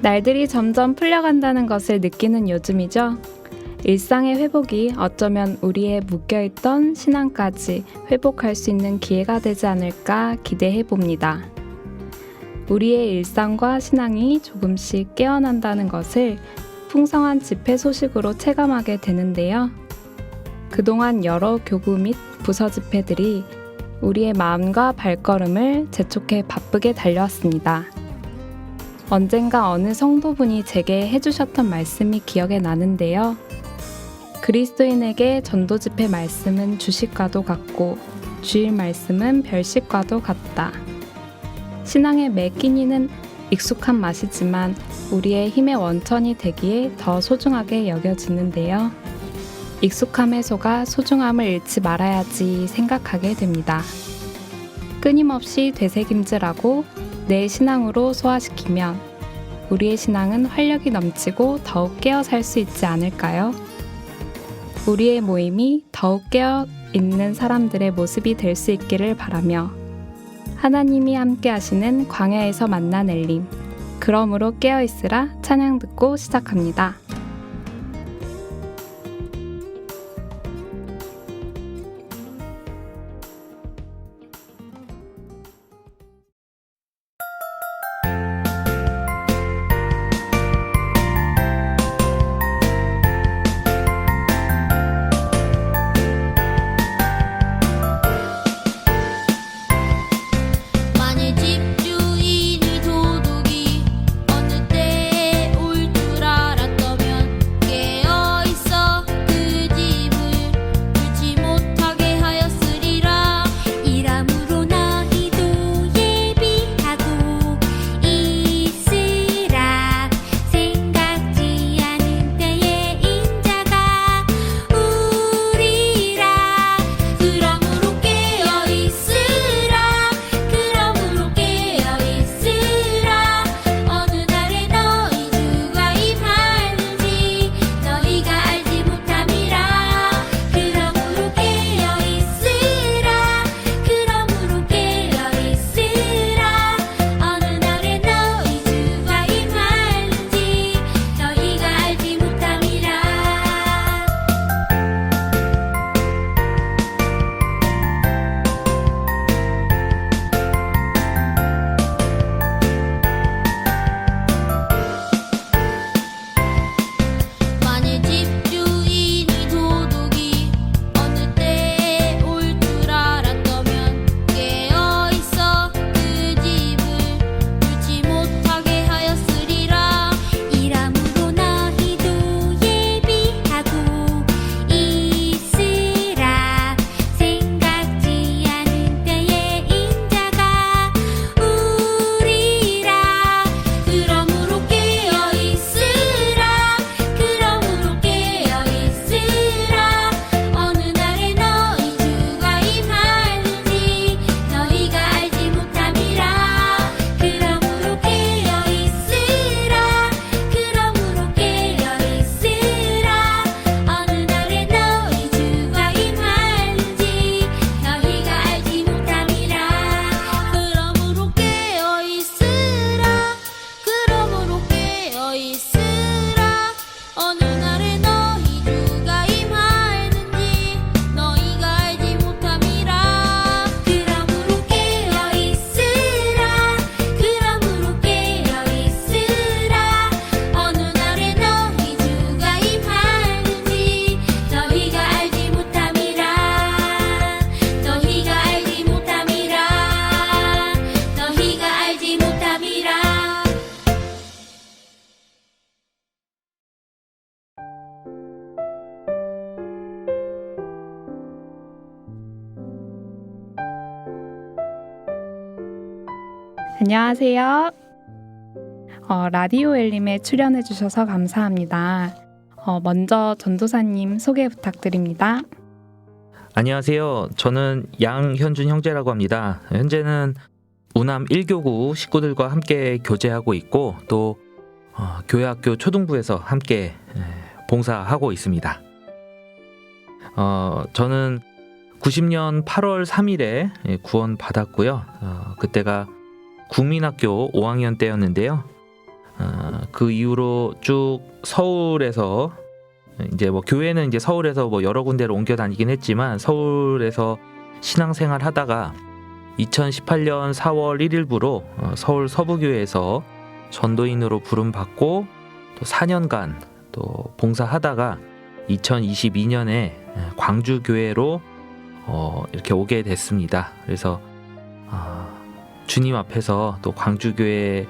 날들이 점점 풀려간다는 것을 느끼는 요즘이죠. 일상의 회복이 어쩌면 우리의 묶여있던 신앙까지 회복할 수 있는 기회가 되지 않을까 기대해 봅니다. 우리의 일상과 신앙이 조금씩 깨어난다는 것을 풍성한 집회 소식으로 체감하게 되는데요. 그동안 여러 교구 및 부서 집회들이 우리의 마음과 발걸음을 재촉해 바쁘게 달려왔습니다. 언젠가 어느 성도분이 제게 해주셨던 말씀이 기억에 나는데요. 그리스도인에게 전도 집회 말씀은 주식과도 같고 주일 말씀은 별식과도 같다. 신앙의 매 끼니는 익숙한 맛이지만 우리의 힘의 원천이 되기에 더 소중하게 여겨지는데요. 익숙함에 속아 소중함을 잃지 말아야지 생각하게 됩니다. 끊임없이 되새김질하고 내 신앙으로 소화시키면 우리의 신앙은 활력이 넘치고 더욱 깨어 살 수 있지 않을까요? 우리의 모임이 더욱 깨어 있는 사람들의 모습이 될 수 있기를 바라며 하나님이 함께 하시는 광야에서 만난 엘림, 그러므로 깨어 있으라 찬양 듣고 시작합니다. 안녕하세요. 라디오 엘림에 출연해 주셔서 감사합니다. 먼저 전도사님 소개 부탁드립니다. 안녕하세요. 저는 양현준 형제라고 합니다. 현재는 우남 1교구 식구들과 함께 교제하고 있고 또 교회학교 초등부에서 함께 봉사하고 있습니다. 저는 90년 8월 3일에 구원 받았고요. 그때가 국민학교 5학년 때였는데요. 그 이후로 쭉 서울에서 이제 뭐 교회는 이제 서울에서 뭐 여러 군데로 옮겨 다니긴 했지만 서울에서 신앙생활 하다가 2018년 4월 1일부로 서울 서부교회에서 전도인으로 부름 받고 또 4년간 또 봉사하다가 2022년에 광주교회로 이렇게 오게 됐습니다. 그래서 주님 앞에서 또 광주교회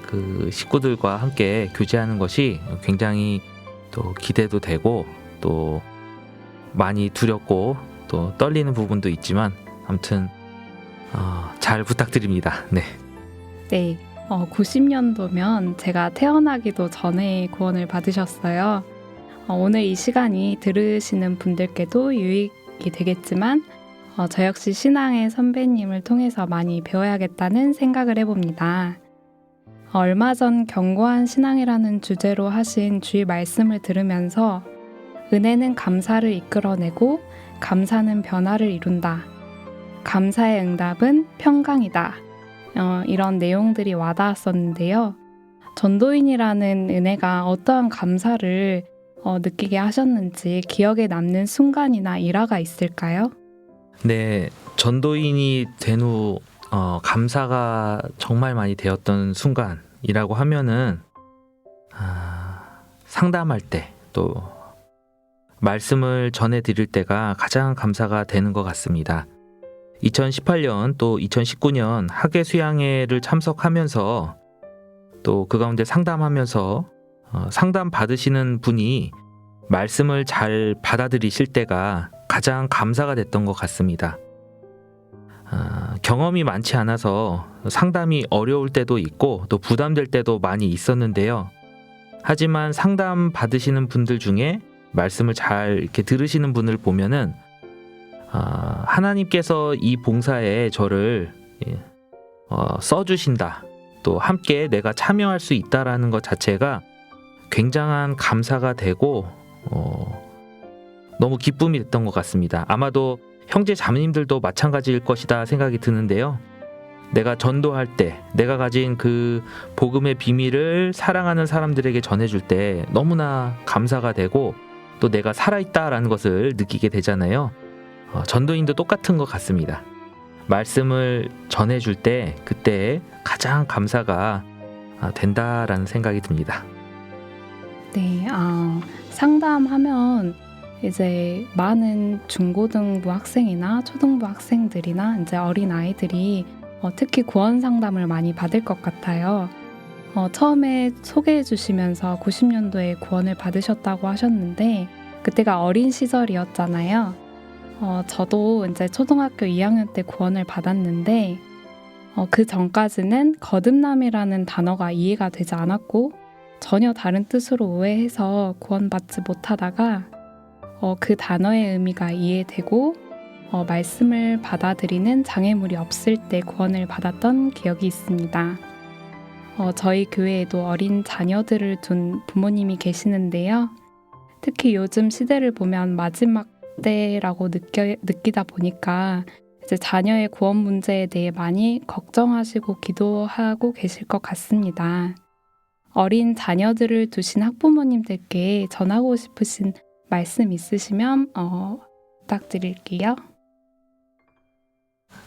그 식구들과 함께 교제하는 것이 굉장히 또 기대도 되고 또 많이 두렵고 또 떨리는 부분도 있지만 아무튼 잘 부탁드립니다. 네. 네, 90년도면 제가 태어나기도 전에 구원을 받으셨어요. 오늘 이 시간이 들으시는 분들께도 유익이 되겠지만 저 역시 신앙의 선배님을 통해서 많이 배워야겠다는 생각을 해봅니다. 얼마 전 견고한 신앙이라는 주제로 하신 주의 말씀을 들으면서 은혜는 감사를 이끌어내고 감사는 변화를 이룬다. 감사의 응답은 평강이다. 이런 내용들이 와닿았었는데요. 전도인이라는 은혜가 어떠한 감사를 느끼게 하셨는지 기억에 남는 순간이나 일화가 있을까요? 네, 전도인이 된 후 감사가 정말 많이 되었던 순간이라고 하면은 상담할 때 또 말씀을 전해드릴 때가 가장 감사가 되는 것 같습니다. 2018년 또 2019년 학예 수양회를 참석하면서 또 그 가운데 상담하면서 상담 받으시는 분이 말씀을 잘 받아들이실 때가 가장 감사가 됐던 것 같습니다. 경험이 많지 않아서 상담이 어려울 때도 있고 또 부담될 때도 많이 있었는데요. 하지만 상담 받으시는 분들 중에 말씀을 잘 이렇게 들으시는 분을 보면은 하나님께서 이 봉사에 저를 써주신다. 또 함께 내가 참여할 수 있다라는 것 자체가 굉장한 감사가 되고 너무 기쁨이 됐던 것 같습니다. 아마도 형제 자매님들도 마찬가지일 것이다 생각이 드는데요. 내가 전도할 때 내가 가진 그 복음의 비밀을 사랑하는 사람들에게 전해줄 때 너무나 감사가 되고 또 내가 살아있다라는 것을 느끼게 되잖아요. 전도인도 똑같은 것 같습니다. 말씀을 전해줄 때 그때 가장 감사가 된다라는 생각이 듭니다. 네, 상담하면 이제 많은 중고등부 학생이나 초등부 학생들이나 이제 어린 아이들이 특히 구원 상담을 많이 받을 것 같아요. 처음에 소개해 주시면서 90년도에 구원을 받으셨다고 하셨는데 그때가 어린 시절이었잖아요. 저도 이제 초등학교 2학년 때 구원을 받았는데 그 전까지는 거듭남이라는 단어가 이해가 되지 않았고 전혀 다른 뜻으로 오해해서 구원받지 못하다가 그 단어의 의미가 이해되고 말씀을 받아들이는 장애물이 없을 때 구원을 받았던 기억이 있습니다. 저희 교회에도 어린 자녀들을 둔 부모님이 계시는데요. 특히 요즘 시대를 보면 마지막 때라고 느끼다 보니까 이제 자녀의 구원 문제에 대해 많이 걱정하시고 기도하고 계실 것 같습니다. 어린 자녀들을 두신 학부모님들께 전하고 싶으신 말씀 있으시면 부탁드릴게요.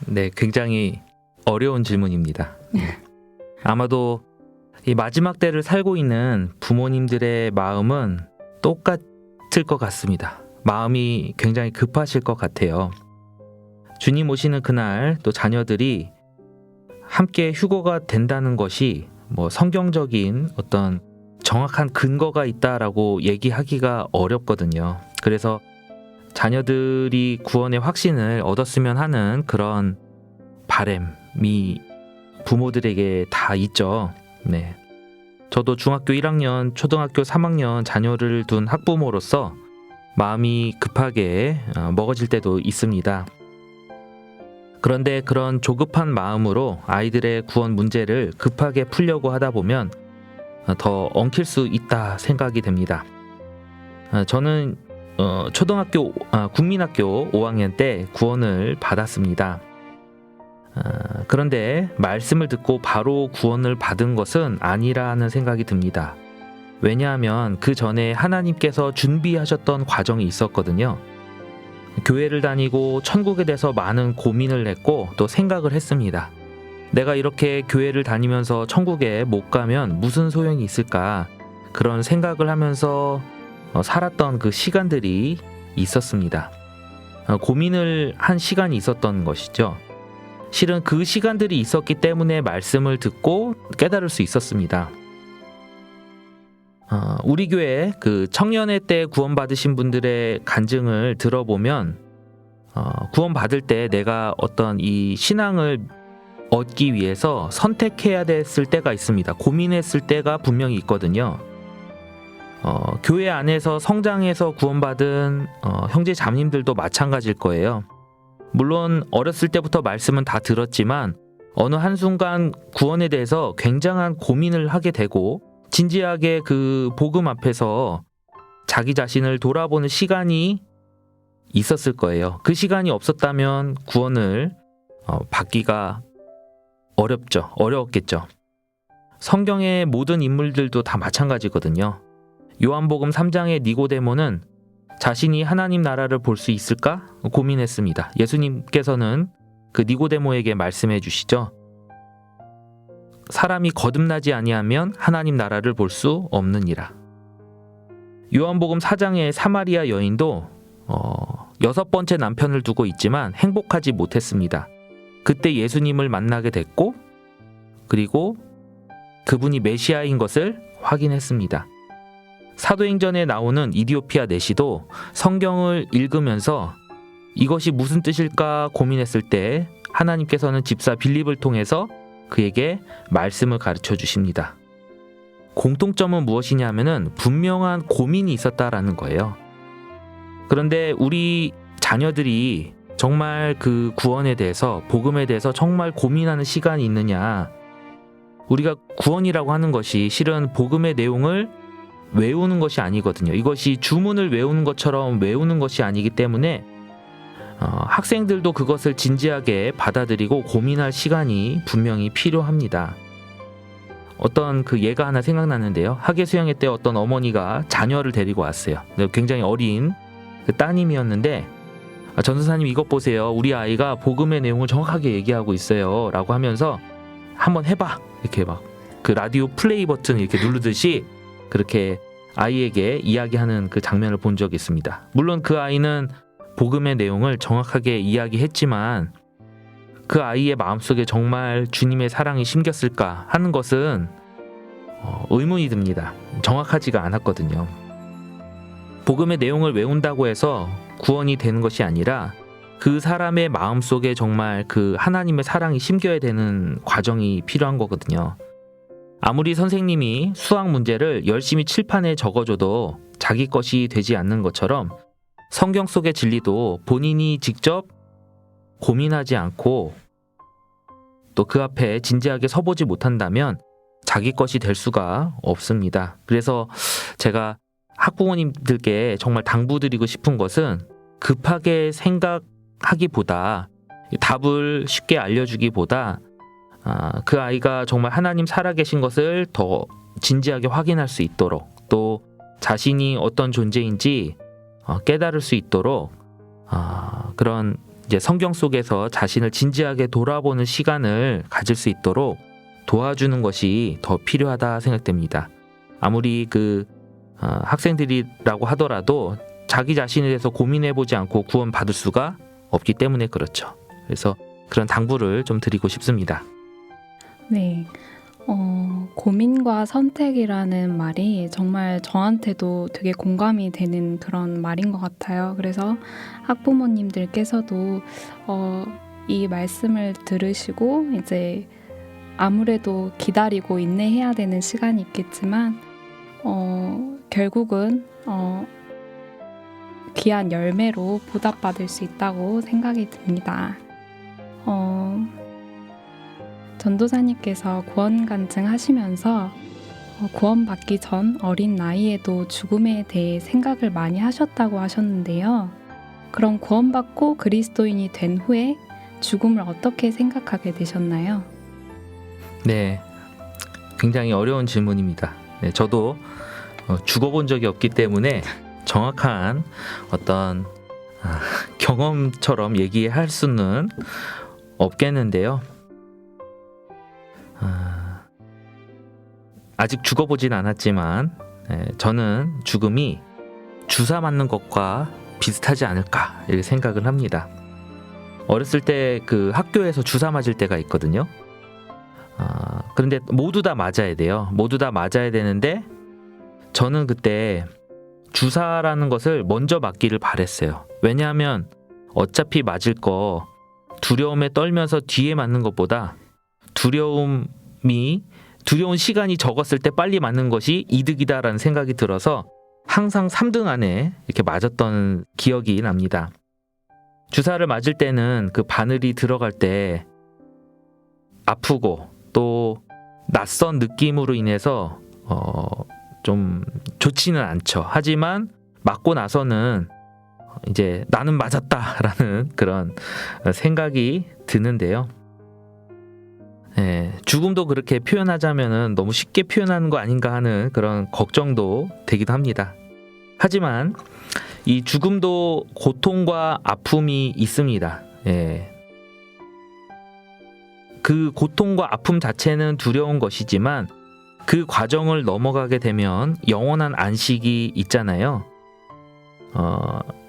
네, 굉장히 어려운 질문입니다. 아마도 이 마지막 때를 살고 있는 부모님들의 마음은 똑같을 것 같습니다. 마음이 굉장히 급하실 것 같아요. 주님 오시는 그날 또 자녀들이 함께 휴거가 된다는 것이 뭐 성경적인 어떤 정확한 근거가 있다라고 얘기하기가 어렵거든요. 그래서 자녀들이 구원의 확신을 얻었으면 하는 그런 바람이 부모들에게 다 있죠. 네. 저도 중학교 1학년, 초등학교 3학년 자녀를 둔 학부모로서 마음이 급하게 먹어질 때도 있습니다. 그런데 그런 조급한 마음으로 아이들의 구원 문제를 급하게 풀려고 하다 보면 더 엉킬 수 있다 생각이 됩니다. 저는 초등학교 국민학교 5학년 때 구원을 받았습니다. 그런데 말씀을 듣고 바로 구원을 받은 것은 아니라는 생각이 듭니다. 왜냐하면 그 전에 하나님께서 준비하셨던 과정이 있었거든요. 교회를 다니고 천국에 대해서 많은 고민을 했고 또 생각을 했습니다. 내가 이렇게 교회를 다니면서 천국에 못 가면 무슨 소용이 있을까? 그런 생각을 하면서 살았던 그 시간들이 있었습니다. 고민을 한 시간이 있었던 것이죠. 실은 그 시간들이 있었기 때문에 말씀을 듣고 깨달을 수 있었습니다. 우리 교회 그 청년회 때 구원받으신 분들의 간증을 들어보면 구원받을 때 내가 어떤 이 신앙을 얻기 위해서 선택해야 됐을 때가 있습니다. 고민했을 때가 분명히 있거든요. 교회 안에서 성장해서 구원받은 형제 자매님들도 마찬가지일 거예요. 물론 어렸을 때부터 말씀은 다 들었지만 어느 한순간 구원에 대해서 굉장한 고민을 하게 되고 진지하게 그 복음 앞에서 자기 자신을 돌아보는 시간이 있었을 거예요. 그 시간이 없었다면 구원을 받기가 어려웠겠죠. 성경의 모든 인물들도 다 마찬가지거든요. 요한복음 3장의 니고데모는 자신이 하나님 나라를 볼 수 있을까 고민했습니다. 예수님께서는 그 니고데모에게 말씀해 주시죠. 사람이 거듭나지 아니하면 하나님 나라를 볼 수 없느니라. 요한복음 4장의 사마리아 여인도 6번째 남편을 두고 있지만 행복하지 못했습니다. 그때 예수님을 만나게 됐고 그리고 그분이 메시아인 것을 확인했습니다. 사도행전에 나오는 이디오피아 내시도 성경을 읽으면서 이것이 무슨 뜻일까 고민했을 때 하나님께서는 집사 빌립을 통해서 그에게 말씀을 가르쳐 주십니다. 공통점은 무엇이냐면은 분명한 고민이 있었다라는 거예요. 그런데 우리 자녀들이 정말 그 구원에 대해서 복음에 대해서 정말 고민하는 시간이 있느냐. 우리가 구원이라고 하는 것이 실은 복음의 내용을 외우는 것이 아니거든요. 이것이 주문을 외우는 것처럼 외우는 것이 아니기 때문에 학생들도 그것을 진지하게 받아들이고 고민할 시간이 분명히 필요합니다. 어떤 그 예가 하나 생각나는데요. 학예 수양회 때 어떤 어머니가 자녀를 데리고 왔어요. 굉장히 어린 그 따님이었는데 전도사님 이것 보세요. 우리 아이가 복음의 내용을 정확하게 얘기하고 있어요. 라고 하면서 한번 해봐. 이렇게 막 그 라디오 플레이 버튼 이렇게 누르듯이 그렇게 아이에게 이야기하는 그 장면을 본 적이 있습니다. 물론 그 아이는 복음의 내용을 정확하게 이야기했지만 그 아이의 마음속에 정말 주님의 사랑이 심겼을까 하는 것은 의문이 듭니다. 정확하지가 않았거든요. 복음의 내용을 외운다고 해서 구원이 되는 것이 아니라 그 사람의 마음속에 정말 그 하나님의 사랑이 심겨야 되는 과정이 필요한 거거든요. 아무리 선생님이 수학 문제를 열심히 칠판에 적어줘도 자기 것이 되지 않는 것처럼 성경 속의 진리도 본인이 직접 고민하지 않고 또 그 앞에 진지하게 서보지 못한다면 자기 것이 될 수가 없습니다. 그래서 제가 학부모님들께 정말 당부드리고 싶은 것은 급하게 생각하기보다 답을 쉽게 알려주기보다 그 아이가 정말 하나님 살아계신 것을 더 진지하게 확인할 수 있도록 또 자신이 어떤 존재인지 깨달을 수 있도록 그런 이제 성경 속에서 자신을 진지하게 돌아보는 시간을 가질 수 있도록 도와주는 것이 더 필요하다 생각됩니다. 아무리 그 학생들이라고 하더라도 자기 자신에 대해서 고민해보지 않고 구원받을 수가 없기 때문에 그렇죠. 그래서 그런 당부를 좀 드리고 싶습니다. 네. 고민과 선택이라는 말이 정말 저한테도 되게 공감이 되는 그런 말인 것 같아요. 그래서 학부모님들께서도 이 말씀을 들으시고 이제 아무래도 기다리고 인내해야 되는 시간이 있겠지만 결국은 귀한 열매로 보답받을 수 있다고 생각이 듭니다. 전도사님께서 구원 간증하시면서 구원받기 전 어린 나이에도 죽음에 대해 생각을 많이 하셨다고 하셨는데요. 그럼 구원받고 그리스도인이 된 후에 죽음을 어떻게 생각하게 되셨나요? 네, 굉장히 어려운 질문입니다. 네, 저도 죽어본 적이 없기 때문에 정확한 어떤 경험처럼 얘기할 수는 없겠는데요. 아직 죽어보진 않았지만 저는 죽음이 주사 맞는 것과 비슷하지 않을까 이렇게 생각을 합니다. 어렸을 때 그 학교에서 주사 맞을 때가 있거든요. 그런데 모두 다 맞아야 돼요. 모두 다 맞아야 되는데 저는 그때 주사라는 것을 먼저 맞기를 바랬어요. 왜냐하면 어차피 맞을 거 두려움에 떨면서 뒤에 맞는 것보다 두려운 시간이 적었을 때 빨리 맞는 것이 이득이다라는 생각이 들어서 항상 3등 안에 이렇게 맞았던 기억이 납니다. 주사를 맞을 때는 그 바늘이 들어갈 때 아프고 또 낯선 느낌으로 인해서 좀 좋지는 않죠. 하지만 맞고 나서는 이제 나는 맞았다라는 그런 생각이 드는데요. 죽음도 그렇게 표현하자면은 너무 쉽게 표현하는 거 아닌가 하는 그런 걱정도 되기도 합니다. 하지만 이 죽음도 고통과 아픔이 있습니다. 그 고통과 아픔 자체는 두려운 것이지만 그 과정을 넘어가게 되면 영원한 안식이 있잖아요.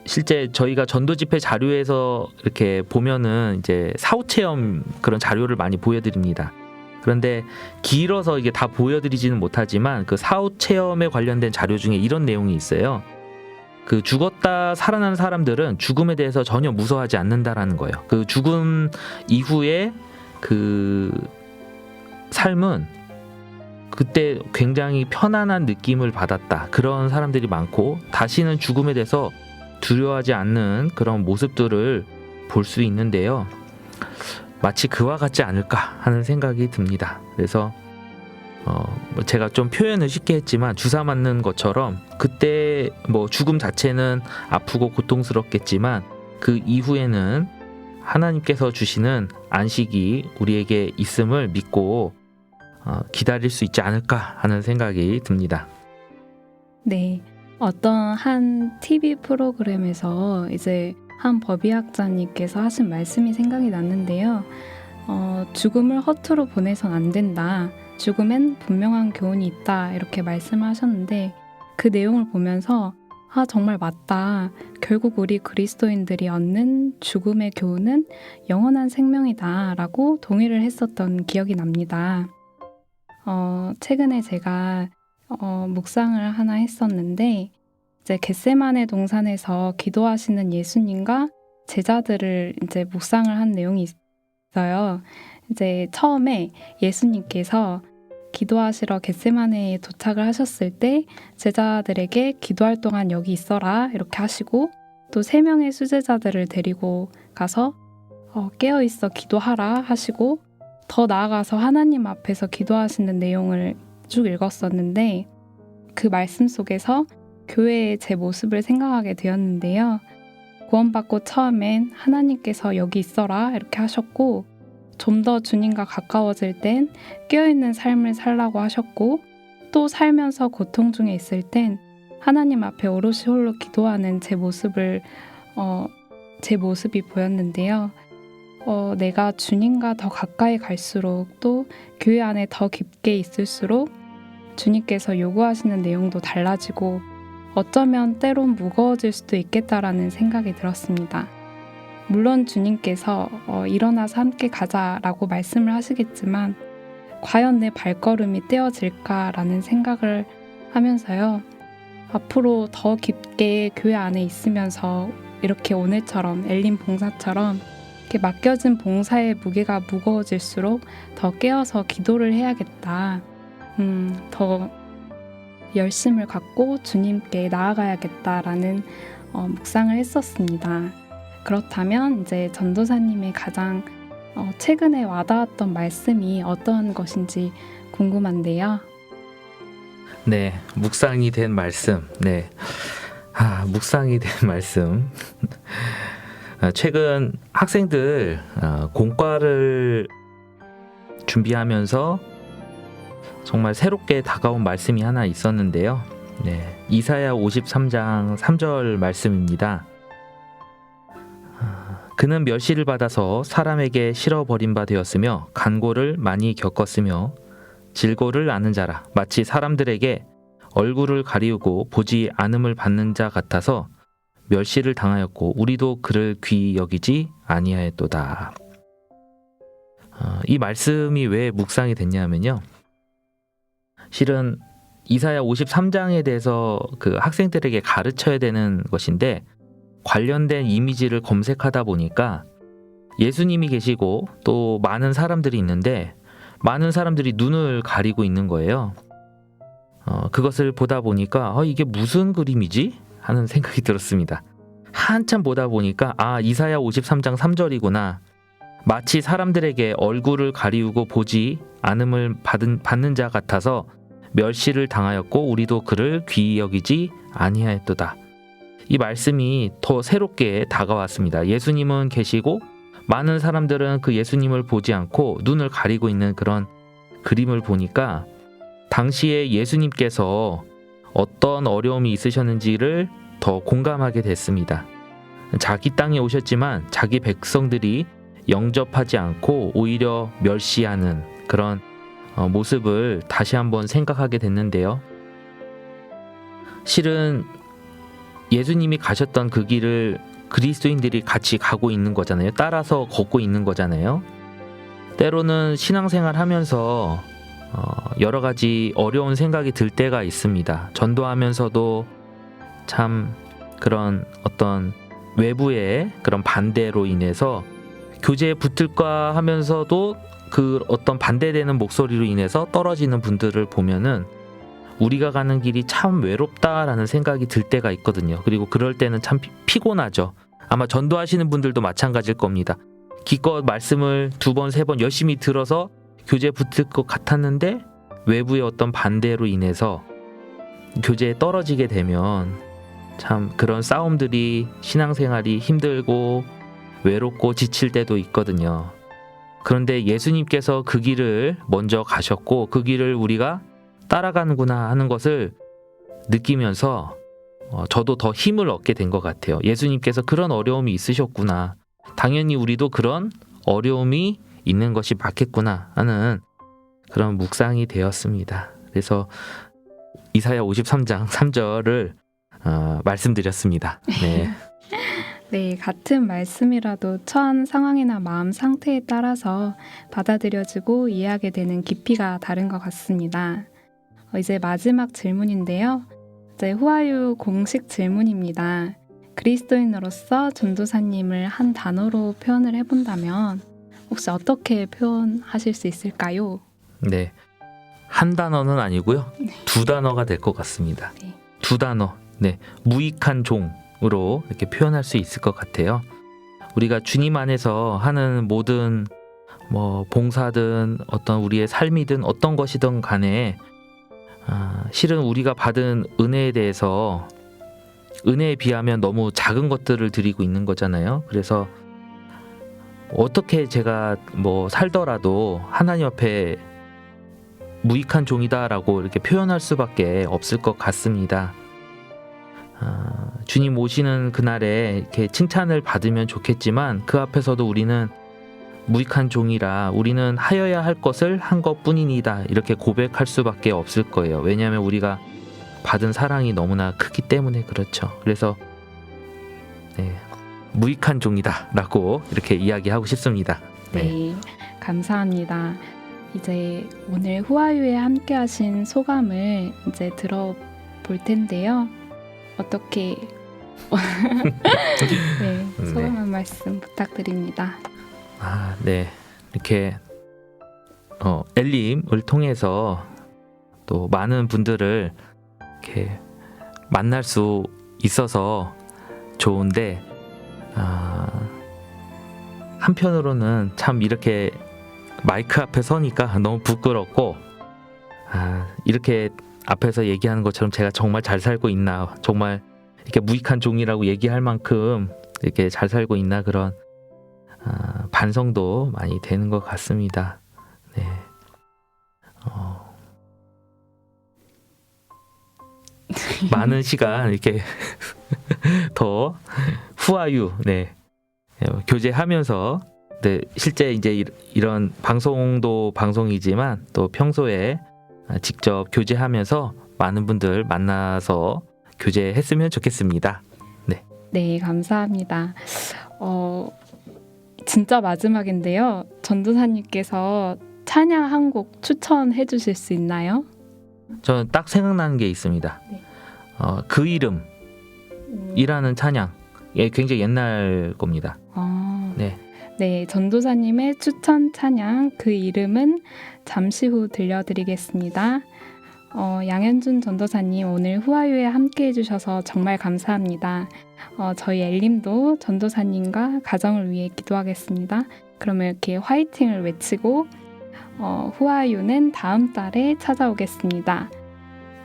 실제 저희가 전도 집회 자료에서 이렇게 보면은 이제 사후 체험 그런 자료를 많이 보여드립니다. 그런데 길어서 이게 다 보여드리지는 못하지만 그 사후 체험에 관련된 자료 중에 이런 내용이 있어요. 그 죽었다 살아난 사람들은 죽음에 대해서 전혀 무서워하지 않는다라는 거예요. 그 죽음 이후에 그 삶은 그때 굉장히 편안한 느낌을 받았다. 그런 사람들이 많고 다시는 죽음에 대해서 두려워하지 않는 그런 모습들을 볼 수 있는데요. 마치 그와 같지 않을까 하는 생각이 듭니다. 그래서 제가 좀 표현을 쉽게 했지만 주사 맞는 것처럼 그때 뭐 죽음 자체는 아프고 고통스럽겠지만 그 이후에는 하나님께서 주시는 안식이 우리에게 있음을 믿고 기다릴 수 있지 않을까 하는 생각이 듭니다. 네, 어떤 한 TV 프로그램에서 이제 한 법의학자님께서 하신 말씀이 생각이 났는데요. 죽음을 허투루 보내선 안 된다. 죽음엔 분명한 교훈이 있다. 이렇게 말씀하셨는데 그 내용을 보면서 정말 맞다. 결국 우리 그리스도인들이 얻는 죽음의 교훈은 영원한 생명이다. 라고 동의를 했었던 기억이 납니다. 최근에 제가 묵상을 하나 했었는데 이제 겟세마네 동산에서 기도하시는 예수님과 제자들을 이제 묵상을 한 내용이 있어요. 이제 처음에 예수님께서 기도하시러 겟세마네에 도착을 하셨을 때 제자들에게 기도할 동안 여기 있어라 이렇게 하시고 또 3명의 수제자들을 데리고 가서 깨어 있어 기도하라 하시고 더 나아가서 하나님 앞에서 기도하시는 내용을 쭉 읽었었는데 그 말씀 속에서 교회의 제 모습을 생각하게 되었는데요. 구원받고 처음엔 하나님께서 여기 있어라 이렇게 하셨고 좀 더 주님과 가까워질 땐 깨어있는 삶을 살라고 하셨고 또 살면서 고통 중에 있을 땐 하나님 앞에 오롯이 홀로 기도하는 제 모습이 보였는데요. 내가 주님과 더 가까이 갈수록 또 교회 안에 더 깊게 있을수록 주님께서 요구하시는 내용도 달라지고 어쩌면 때론 무거워질 수도 있겠다라는 생각이 들었습니다. 물론 주님께서 일어나서 함께 가자라고 말씀을 하시겠지만 과연 내 발걸음이 떼어질까라는 생각을 하면서요. 앞으로 더 깊게 교회 안에 있으면서 이렇게 오늘처럼 엘린 봉사처럼 이렇게 맡겨진 봉사의 무게가 무거워질수록 더 깨어서 기도를 해야겠다. 더 열심을 갖고 주님께 나아가야겠다라는 묵상을 했었습니다. 그렇다면 이제 전도사님의 가장 최근에 와닿았던 말씀이 어떤 것인지 궁금한데요. 네, 묵상이 된 말씀. 네, 묵상이 된 말씀. 최근 학생들 공과를 준비하면서 정말 새롭게 다가온 말씀이 하나 있었는데요. 네, 이사야 53장 3절 말씀입니다. 그는 멸시를 받아서 사람에게 실어버린 바 되었으며 간고를 많이 겪었으며 질고를 아는 자라 마치 사람들에게 얼굴을 가리우고 보지 않음을 받는 자 같아서 멸시를 당하였고 우리도 그를 귀히 여기지 아니하였도다. 이 말씀이 왜 묵상이 됐냐면요. 실은 이사야 53장에 대해서 그 학생들에게 가르쳐야 되는 것인데 관련된 이미지를 검색하다 보니까 예수님이 계시고 또 많은 사람들이 있는데 많은 사람들이 눈을 가리고 있는 거예요. 그것을 보다 보니까 이게 무슨 그림이지? 하는 생각이 들었습니다. 한참 보다 보니까 이사야 53장 3절이구나. 마치 사람들에게 얼굴을 가리우고 보지 않음을 받는 자 같아서 멸시를 당하였고 우리도 그를 귀히 여기지 아니하였도다. 이 말씀이 더 새롭게 다가왔습니다. 예수님은 계시고 많은 사람들은 그 예수님을 보지 않고 눈을 가리고 있는 그런 그림을 보니까 당시에 예수님께서 어떤 어려움이 있으셨는지를 더 공감하게 됐습니다. 자기 땅에 오셨지만 자기 백성들이 영접하지 않고 오히려 멸시하는 그런 모습을 다시 한번 생각하게 됐는데요. 실은 예수님이 가셨던 그 길을 그리스도인들이 같이 가고 있는 거잖아요. 따라서 걷고 있는 거잖아요. 때로는 신앙생활 하면서 여러 가지 어려운 생각이 들 때가 있습니다. 전도하면서도 참 그런 어떤 외부의 그런 반대로 인해서 교제에 붙을까 하면서도 그 어떤 반대되는 목소리로 인해서 떨어지는 분들을 보면은 우리가 가는 길이 참 외롭다라는 생각이 들 때가 있거든요. 그리고 그럴 때는 참 피곤하죠. 아마 전도하시는 분들도 마찬가지일 겁니다. 기껏 말씀을 2번, 3번 열심히 들어서 교제에 붙을 것 같았는데 외부의 어떤 반대로 인해서 교제에 떨어지게 되면 참 그런 싸움들이 신앙생활이 힘들고 외롭고 지칠 때도 있거든요. 그런데 예수님께서 그 길을 먼저 가셨고 그 길을 우리가 따라가는구나 하는 것을 느끼면서 저도 더 힘을 얻게 된 것 같아요. 예수님께서 그런 어려움이 있으셨구나. 당연히 우리도 그런 어려움이 있는 것이 맞겠구나 하는 그런 묵상이 되었습니다. 그래서 이사야 53장 3절을 말씀드렸습니다. 네. 네, 같은 말씀이라도 처한 상황이나 마음 상태에 따라서 받아들여지고 이해하게 되는 깊이가 다른 것 같습니다. 이제 마지막 질문인데요. 이제 후아유 공식 질문입니다. 그리스도인으로서 전도사님을 한 단어로 표현을 해본다면 혹시 어떻게 표현하실 수 있을까요? 네, 한 단어는 아니고요. 네. 2단어가 될 것 같습니다. 네. 2단어. 네, 무익한 종으로 이렇게 표현할 수 있을 것 같아요. 우리가 주님 안에서 하는 모든 봉사든 어떤 우리의 삶이든 어떤 것이든 간에 실은 우리가 받은 은혜에 대해서 은혜에 비하면 너무 작은 것들을 드리고 있는 거잖아요. 그래서 어떻게 제가 살더라도 하나님 앞에 무익한 종이다라고 이렇게 표현할 수밖에 없을 것 같습니다. 주님 오시는 그날에 이렇게 칭찬을 받으면 좋겠지만 그 앞에서도 우리는 무익한 종이라 우리는 하여야 할 것을 한 것뿐이니다 이렇게 고백할 수밖에 없을 거예요. 왜냐하면 우리가 받은 사랑이 너무나 크기 때문에 그렇죠. 그래서 네, 무익한 종이다 라고 이렇게 이야기하고 싶습니다. 네, 감사합니다. 이제 오늘 후아유에 함께 하신 소감을 이제 들어볼 텐데요. 어떻게 네, 소감 한 말씀 부탁드립니다. 네. 이렇게 엘림을 통해서 또 많은 분들을 이렇게 만날 수 있어서 좋은데 한편으로는 참 이렇게 마이크 앞에 서니까 너무 부끄럽고 이렇게 앞에서 얘기하는 것처럼 제가 정말 잘 살고 있나 정말 이렇게 무익한 종이라고 얘기할 만큼 이렇게 잘 살고 있나 그런 반성도 많이 되는 것 같습니다. 네. 많은 시간 이렇게 더 후아유 네. 교제하면서 네, 실제 이제 이런 방송도 방송이지만 또 평소에 직접 교제하면서 많은 분들 만나서 교제했으면 좋겠습니다. 네, 감사합니다. 진짜 마지막인데요. 전도사님께서 찬양 한 곡 추천해 주실 수 있나요? 저는 딱 생각나는 게 있습니다. 네. 그 이름이라는 찬양. 예, 굉장히 옛날 겁니다. 네. 네, 전도사님의 추천 찬양 그 이름은 잠시 후 들려드리겠습니다. 양현준 전도사님 오늘 후아유에 함께 해주셔서 정말 감사합니다. 저희 엘림도 전도사님과 가정을 위해 기도하겠습니다. 그러면 이렇게 화이팅을 외치고 후아유는 다음 달에 찾아오겠습니다.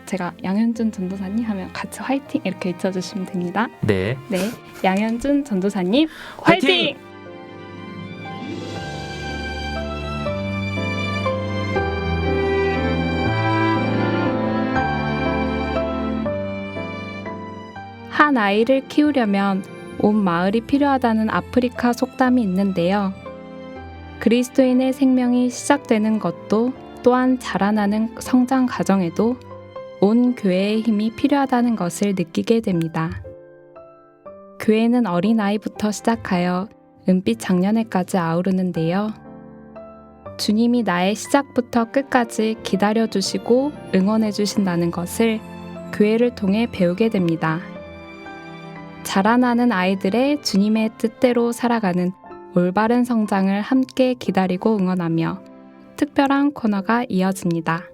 제가 양현준 전도사님 하면 같이 화이팅 이렇게 외쳐주시면 됩니다. 네. 네, 양현준 전도사님 화이팅! 한 아이를 키우려면 온 마을이 필요하다는 아프리카 속담이 있는데요. 그리스도인의 생명이 시작되는 것도 또한 자라나는 성장 과정에도 온 교회의 힘이 필요하다는 것을 느끼게 됩니다. 교회는 어린아이부터 시작하여 은빛 장년회까지 아우르는데요. 주님이 나의 시작부터 끝까지 기다려주시고 응원해주신다는 것을 교회를 통해 배우게 됩니다. 자라나는 아이들의 주님의 뜻대로 살아가는 올바른 성장을 함께 기다리고 응원하며 특별한 코너가 이어집니다.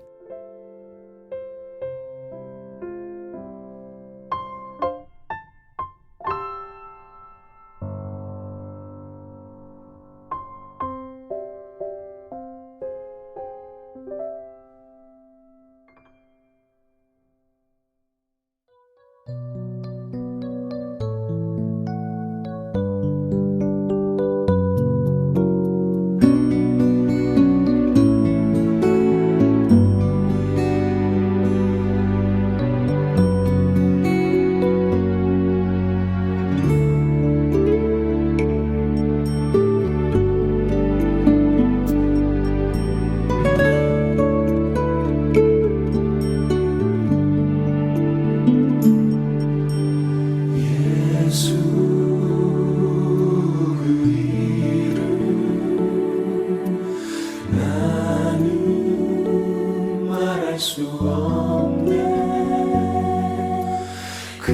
그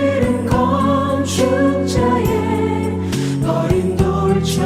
이름 건축자의 버린 돌처럼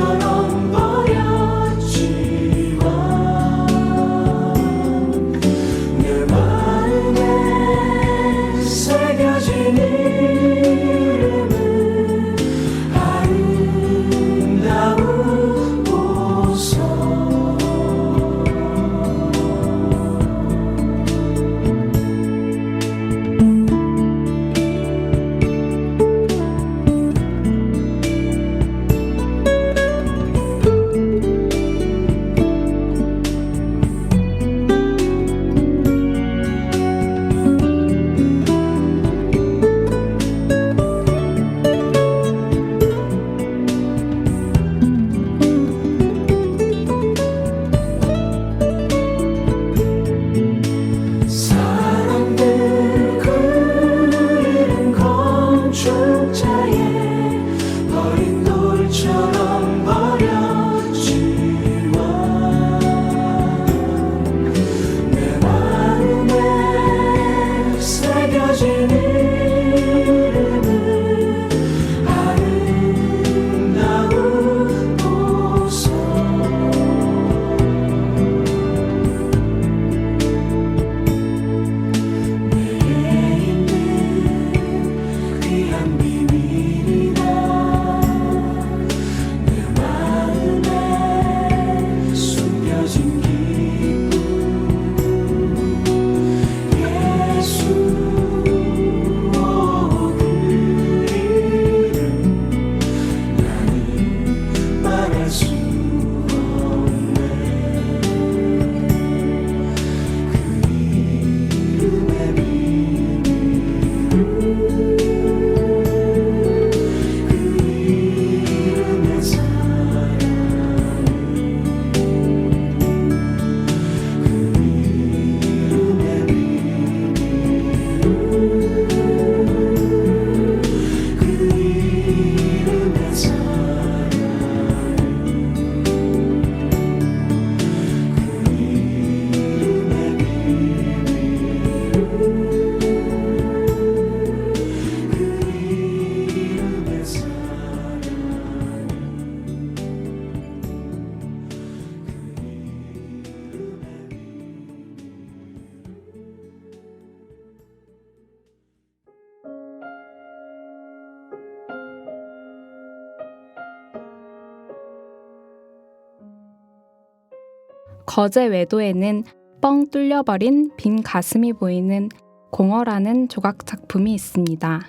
거제 외도에는 뻥 뚫려버린 빈 가슴이 보이는 공허라는 조각 작품이 있습니다.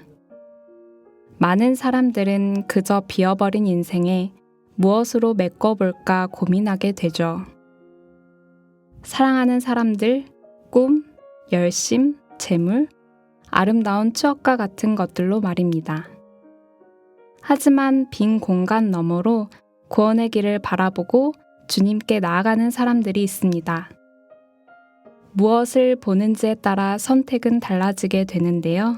많은 사람들은 그저 비어버린 인생에 무엇으로 메꿔볼까 고민하게 되죠. 사랑하는 사람들, 꿈, 열심, 재물, 아름다운 추억과 같은 것들로 말입니다. 하지만 빈 공간 너머로 구원의 길을 바라보고 주님께 나아가는 사람들이 있습니다. 무엇을 보는지에 따라 선택은 달라지게 되는데요.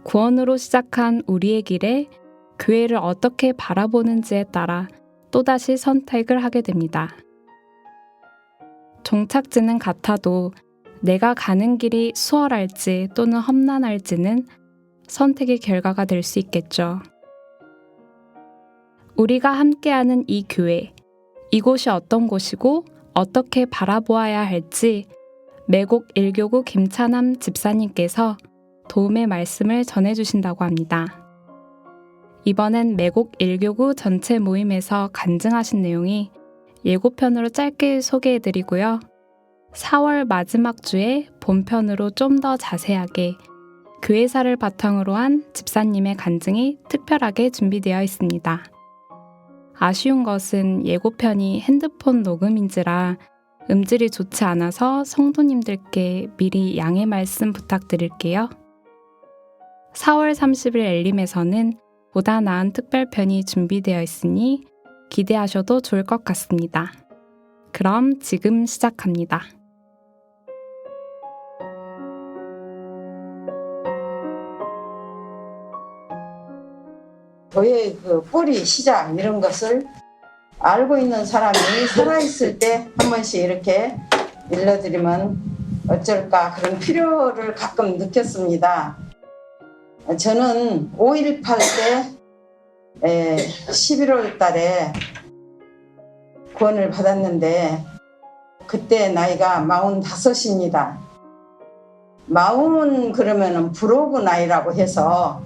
구원으로 시작한 우리의 길에 교회를 어떻게 바라보는지에 따라 또다시 선택을 하게 됩니다. 종착지는 같아도 내가 가는 길이 수월할지 또는 험난할지는 선택의 결과가 될 수 있겠죠. 우리가 함께하는 이 교회, 이곳이 어떤 곳이고 어떻게 바라보아야 할지 매곡 1교구 김찬함 집사님께서 도움의 말씀을 전해주신다고 합니다. 이번엔 매곡 1교구 전체 모임에서 간증하신 내용이 예고편으로 짧게 소개해드리고요. 4월 마지막 주에 본편으로 좀 더 자세하게 교회사를 바탕으로 한 집사님의 간증이 특별하게 준비되어 있습니다. 아쉬운 것은 예고편이 핸드폰 녹음인지라 음질이 좋지 않아서 성도님들께 미리 양해 말씀 부탁드릴게요. 4월 30일 엘림에서는 보다 나은 특별편이 준비되어 있으니 기대하셔도 좋을 것 같습니다. 그럼 지금 시작합니다. 교회의 그 뿌리, 시작 이런 것을 알고 있는 사람이 살아있을 때 한 번씩 이렇게 일러드리면 어쩔까 그런 필요를 가끔 느꼈습니다. 저는 5.18 때 11월 달에 구원을 받았는데 그때 나이가 45입니다. 40 그러면은 부록 나이라고 해서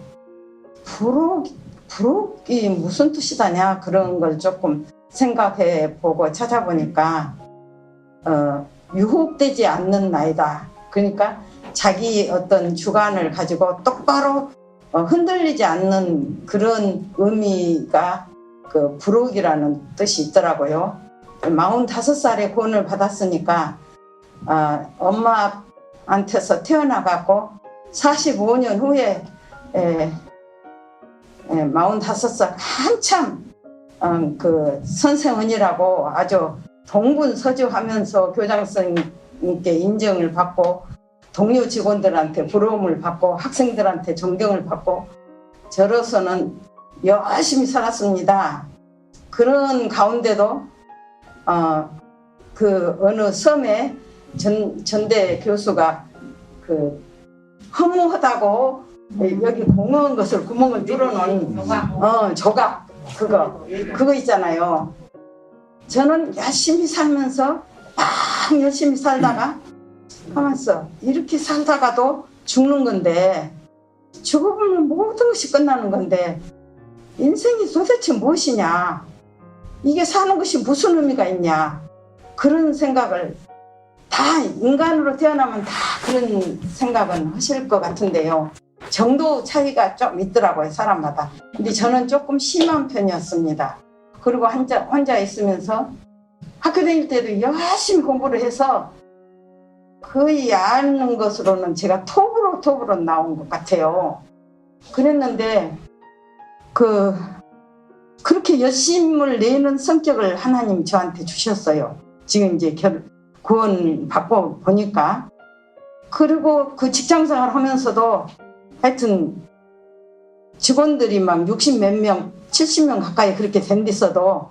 부록이 무슨 뜻이다냐 그런 걸 조금 생각해 보고 찾아보니까 유혹되지 않는 나이다. 그러니까 자기 어떤 주관을 가지고 똑바로 흔들리지 않는 그런 의미가 그 부록이라는 뜻이 있더라고요. 45살에 구원을 받았으니까 엄마한테서 태어나갖고 45년 후에 45살 한참 그 선생언니라고 아주 동분서주하면서 교장선생님께 인정을 받고 동료 직원들한테 부러움을 받고 학생들한테 존경을 받고 저로서는 열심히 살았습니다. 그런 가운데도 그 어느 섬에 전대 교수가 그 허무하다고 여기 공허한 것을 구멍을 뚫어놓은 조각 그거 있잖아요. 저는 열심히 살면서 막 열심히 살다가 하면서 이렇게 살다가도 죽는 건데 죽어보면 모든 것이 끝나는 건데 인생이 도대체 무엇이냐, 이게 사는 것이 무슨 의미가 있냐, 그런 생각을 다 인간으로 태어나면 다 그런 생각은 하실 것 같은데요. 정도 차이가 좀 있더라고요, 사람마다. 근데 저는 조금 심한 편이었습니다. 그리고 혼자 있으면서 학교 다닐 때도 열심히 공부를 해서 거의 아는 것으로는 제가 톱으로 나온 것 같아요. 그랬는데 그렇게 열심을 내는 성격을 하나님 저한테 주셨어요. 지금 이제 구원 받고 보니까. 그리고 그 직장생활 하면서도 하여튼 직원들이 막 60 몇 명, 70명 가까이 그렇게 된 데서도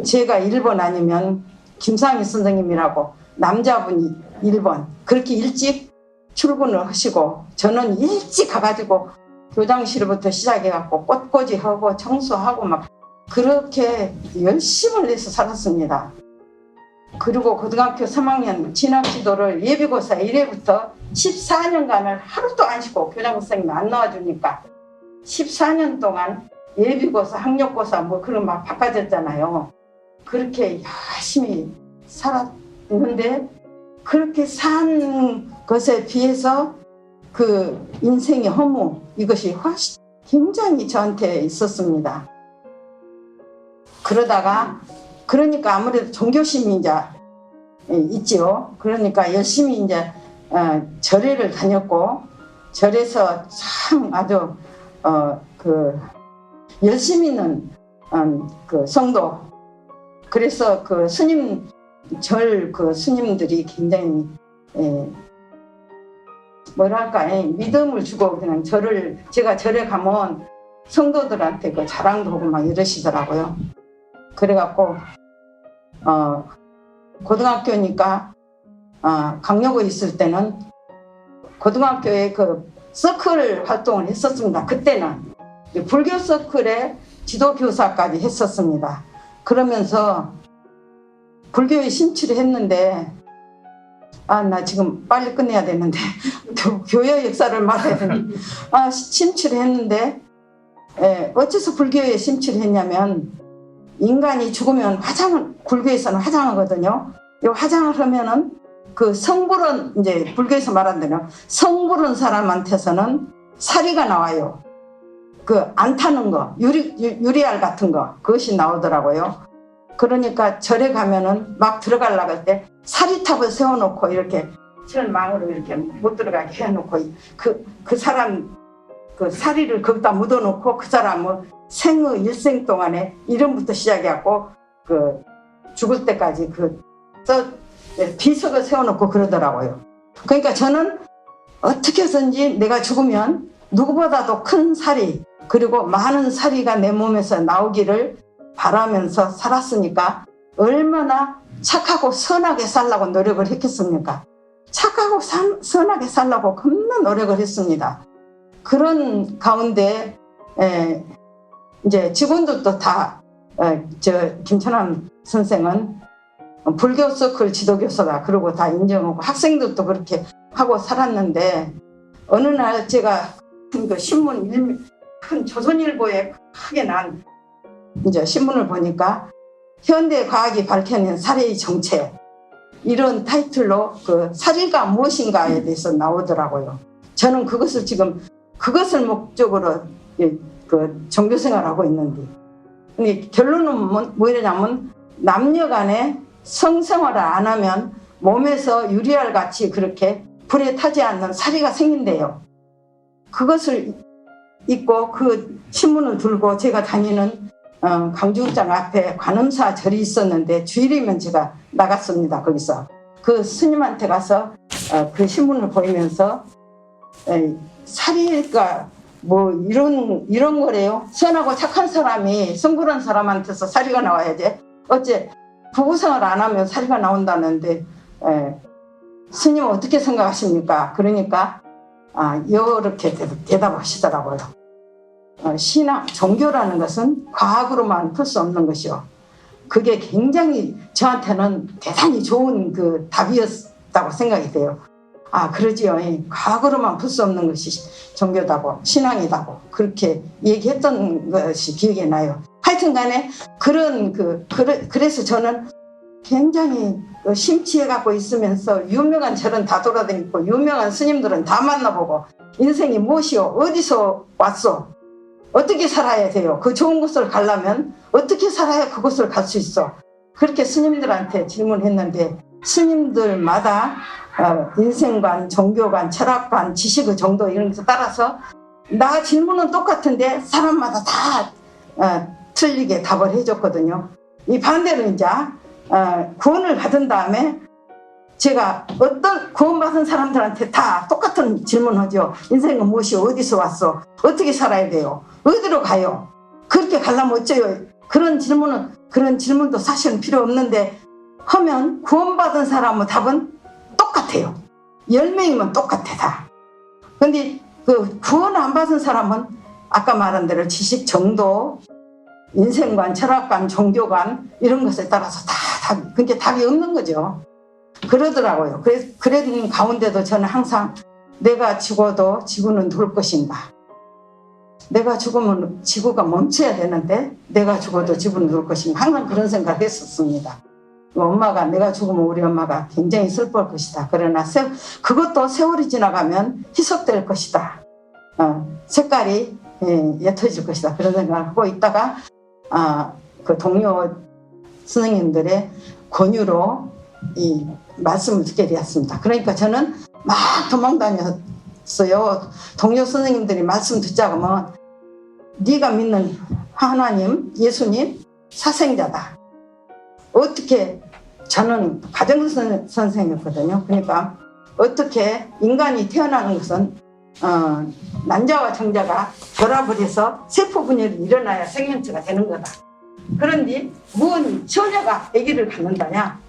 제가 1번 아니면 김상희 선생님이라고 남자분이 1번 그렇게 일찍 출근을 하시고 저는 일찍 가가지고 교장실부터 시작해갖고 꽃꽂이하고 청소하고 막 그렇게 열심을 내서 살았습니다. 그리고 고등학교 3학년 진학지도를 예비고사 1회부터 14년간을 하루도 안 쉬고 교장선생님이 안 나와주니까 14년 동안 예비고사, 학력고사 뭐 그런 막 바빠졌잖아요. 그렇게 열심히 살았는데 그렇게 산 것에 비해서 그 인생의 허무 이것이 훨씬 굉장히 저한테 있었습니다. 그러니까 아무래도 종교심이 이제 있지요. 그러니까 열심히 이제 절에를 다녔고 절에서 참 아주 열심히 있는 그 성도. 그래서 그 스님들이 굉장히 뭐랄까 믿음을 주고 그냥 제가 절에 가면 성도들한테 그 자랑도 하고 막 이러시더라고요. 그래갖고 고등학교니까 강여고에 있을 때는 고등학교에 그 서클 활동을 했었습니다. 그때는 불교 서클에 지도교사까지 했었습니다. 그러면서 불교에 심취를 했는데 나 지금 빨리 끝내야 되는데 교회 역사를 말해야 되는데 심취를 했는데 어째서 불교에 심취를 했냐면 인간이 죽으면 불교에서는 화장하거든요. 이 화장을 하면은 그 성불은 이제 불교에서 말한다면 성불은 사람한테서는 사리가 나와요. 그 안 타는 거 유리알 같은 거 그것이 나오더라고요. 그러니까 절에 가면은 막 들어가려고 할 때 사리탑을 세워놓고 이렇게 철망으로 이렇게 못 들어가게 해놓고 그 사람 그 사리를 거기다 묻어놓고 그 사람은 생의 일생 동안에 이름부터 시작해갖고 그 죽을 때까지 비석을 세워놓고 그러더라고요. 그러니까 저는 어떻게 해서든지 내가 죽으면 누구보다도 큰 사리 그리고 많은 사리가 내 몸에서 나오기를 바라면서 살았으니까 얼마나 착하고 선하게 살라고 노력을 했겠습니까? 착하고 선하게 살라고 겁나 노력을 했습니다. 그런 가운데 이제 직원들도 다 김천남 선생은 불교 서클 지도교사다 그러고 다 인정하고 학생들도 그렇게 하고 살았는데 어느 날 제가 그 신문 큰 조선일보에 크게 난 이제 신문을 보니까 현대 과학이 밝혀낸 살해의 정체 이런 타이틀로 그 살해가 무엇인가에 대해서 나오더라고요. 저는 그것을 목적으로 그 종교생활을 하고 있는데 근데 결론은 뭐냐면 남녀 간에 성생활을 안 하면 몸에서 유리알 같이 그렇게 불에 타지 않는 살해가 생긴대요. 그것을 읽고 그 신문을 들고 제가 다니는 강주국장 앞에 관음사 절이 있었는데 주일이면 제가 나갔습니다. 거기서 그 스님한테 가서 그 신문을 보이면서 살해가 뭐 이런 거래요. 선하고 착한 사람이 성불한 사람한테서 살해가 나와야지 어째 부부생활 안 하면 살해가 나온다는데 스님은 어떻게 생각하십니까? 그러니까 이렇게 대답하시더라고요. 신앙, 종교라는 것은 과학으로만 풀 수 없는 것이요. 그게 굉장히 저한테는 대단히 좋은 그 답이었다고 생각이 돼요. 그러지요. 과학으로만 풀 수 없는 것이 종교다고 신앙이다고 그렇게 얘기했던 것이 기억이 나요. 하여튼 간에 그래서 저는 굉장히 심취해 갖고 있으면서 유명한 절은 다 돌아다니고 유명한 스님들은 다 만나보고 인생이 무엇이요? 어디서 왔어? 어떻게 살아야 돼요? 그 좋은 곳을 가려면 어떻게 살아야 그곳을 갈 수 있어? 그렇게 스님들한테 질문했는데 스님들마다 인생관, 종교관, 철학관, 지식의 정도 이런 것에 따라서 나 질문은 똑같은데 사람마다 다 틀리게 답을 해줬거든요. 이 반대로 이제 구원을 받은 다음에 제가 어떤 구원받은 사람들한테 다 똑같은 질문하죠. 인생은 무엇이요? 어디서 왔어? 어떻게 살아야 돼요? 어디로 가요? 그렇게 가려면 어째요? 그런 질문도 사실은 필요 없는데 하면 구원받은 사람의 답은 똑같아요. 10명이면 똑같아 다. 근데 그 구원 안 받은 사람은 아까 말한 대로 지식 정도, 인생관, 철학관, 종교관 이런 것에 따라서 그게 답이 없는 거죠. 그러더라고요. 그런 가운데도 저는 항상 내가 죽어도 지구는 돌 것인가. 내가 죽으면 지구가 멈춰야 되는데 내가 죽어도 지구는 돌 것인가. 항상 그런 생각을 했었습니다. 엄마가 내가 죽으면 우리 엄마가 굉장히 슬퍼할 것이다. 그러나 그것도 세월이 지나가면 희석될 것이다. 색깔이 옅어질 것이다. 그런 생각을 하고 있다가 그 동료 선생님들의 권유로 이 말씀을 듣게 되었습니다. 그러니까 저는 막 도망다녔어요. 동료 선생님들이 말씀 듣자고 하면 네가 믿는 하나님, 예수님 사생자다. 어떻게 저는 가정선생이었거든요. 그러니까 어떻게 인간이 태어나는 것은 난자와 정자가 결합을 해서 세포 분열이 일어나야 생명체가 되는 거다. 그런데 무언 처녀가 아기를 갖는다냐?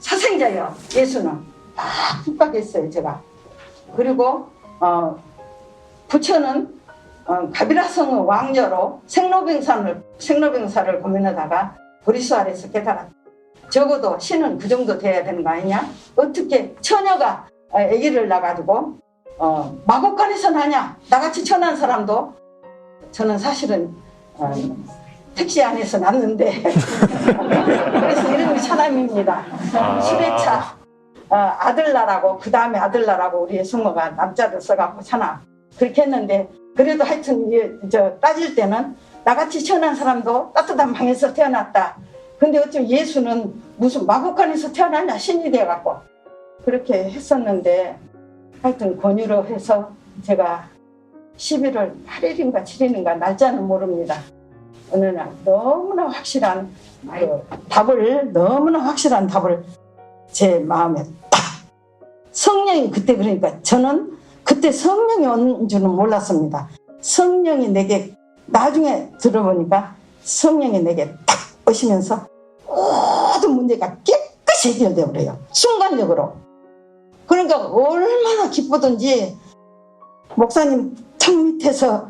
사생자예요. 예수는 막 핍박했어요. 제가. 그리고 부처는 가비라성의 왕녀로 생로병사를 고민하다가 보리수 아래서 깨달았다. 적어도 신은 그 정도 돼야 되는 거 아니냐? 어떻게 처녀가 아기를 낳아가지고 마곡간에서 나냐? 나같이 천한 사람도 저는 사실은 택시 안에서 낳는데 그래서 이름이 차남입니다. 수레차 아들나라고 그 다음에 아들나라고 우리 성모가 남자를 써갖고 차남 그렇게 했는데 그래도 하여튼 따질 때는 나같이 천한 사람도 따뜻한 방에서 태어났다. 근데 어쩌면 예수는 무슨 마곡간에서 태어나냐 신이 돼갖고 그렇게 했었는데 하여튼 권유로 해서 제가 11월 8일인가 7일인가 날짜는 모릅니다. 어느 날 너무나 확실한 답을 제 마음에 딱 성령이 그때 그러니까 저는 그때 성령이 온 줄은 몰랐습니다. 성령이 내게 나중에 들어보니까 성령이 내게 딱 오시면서 모든 문제가 깨끗이 해결되어 버려요. 순간적으로. 그러니까 얼마나 기쁘던지 목사님 턱 밑에서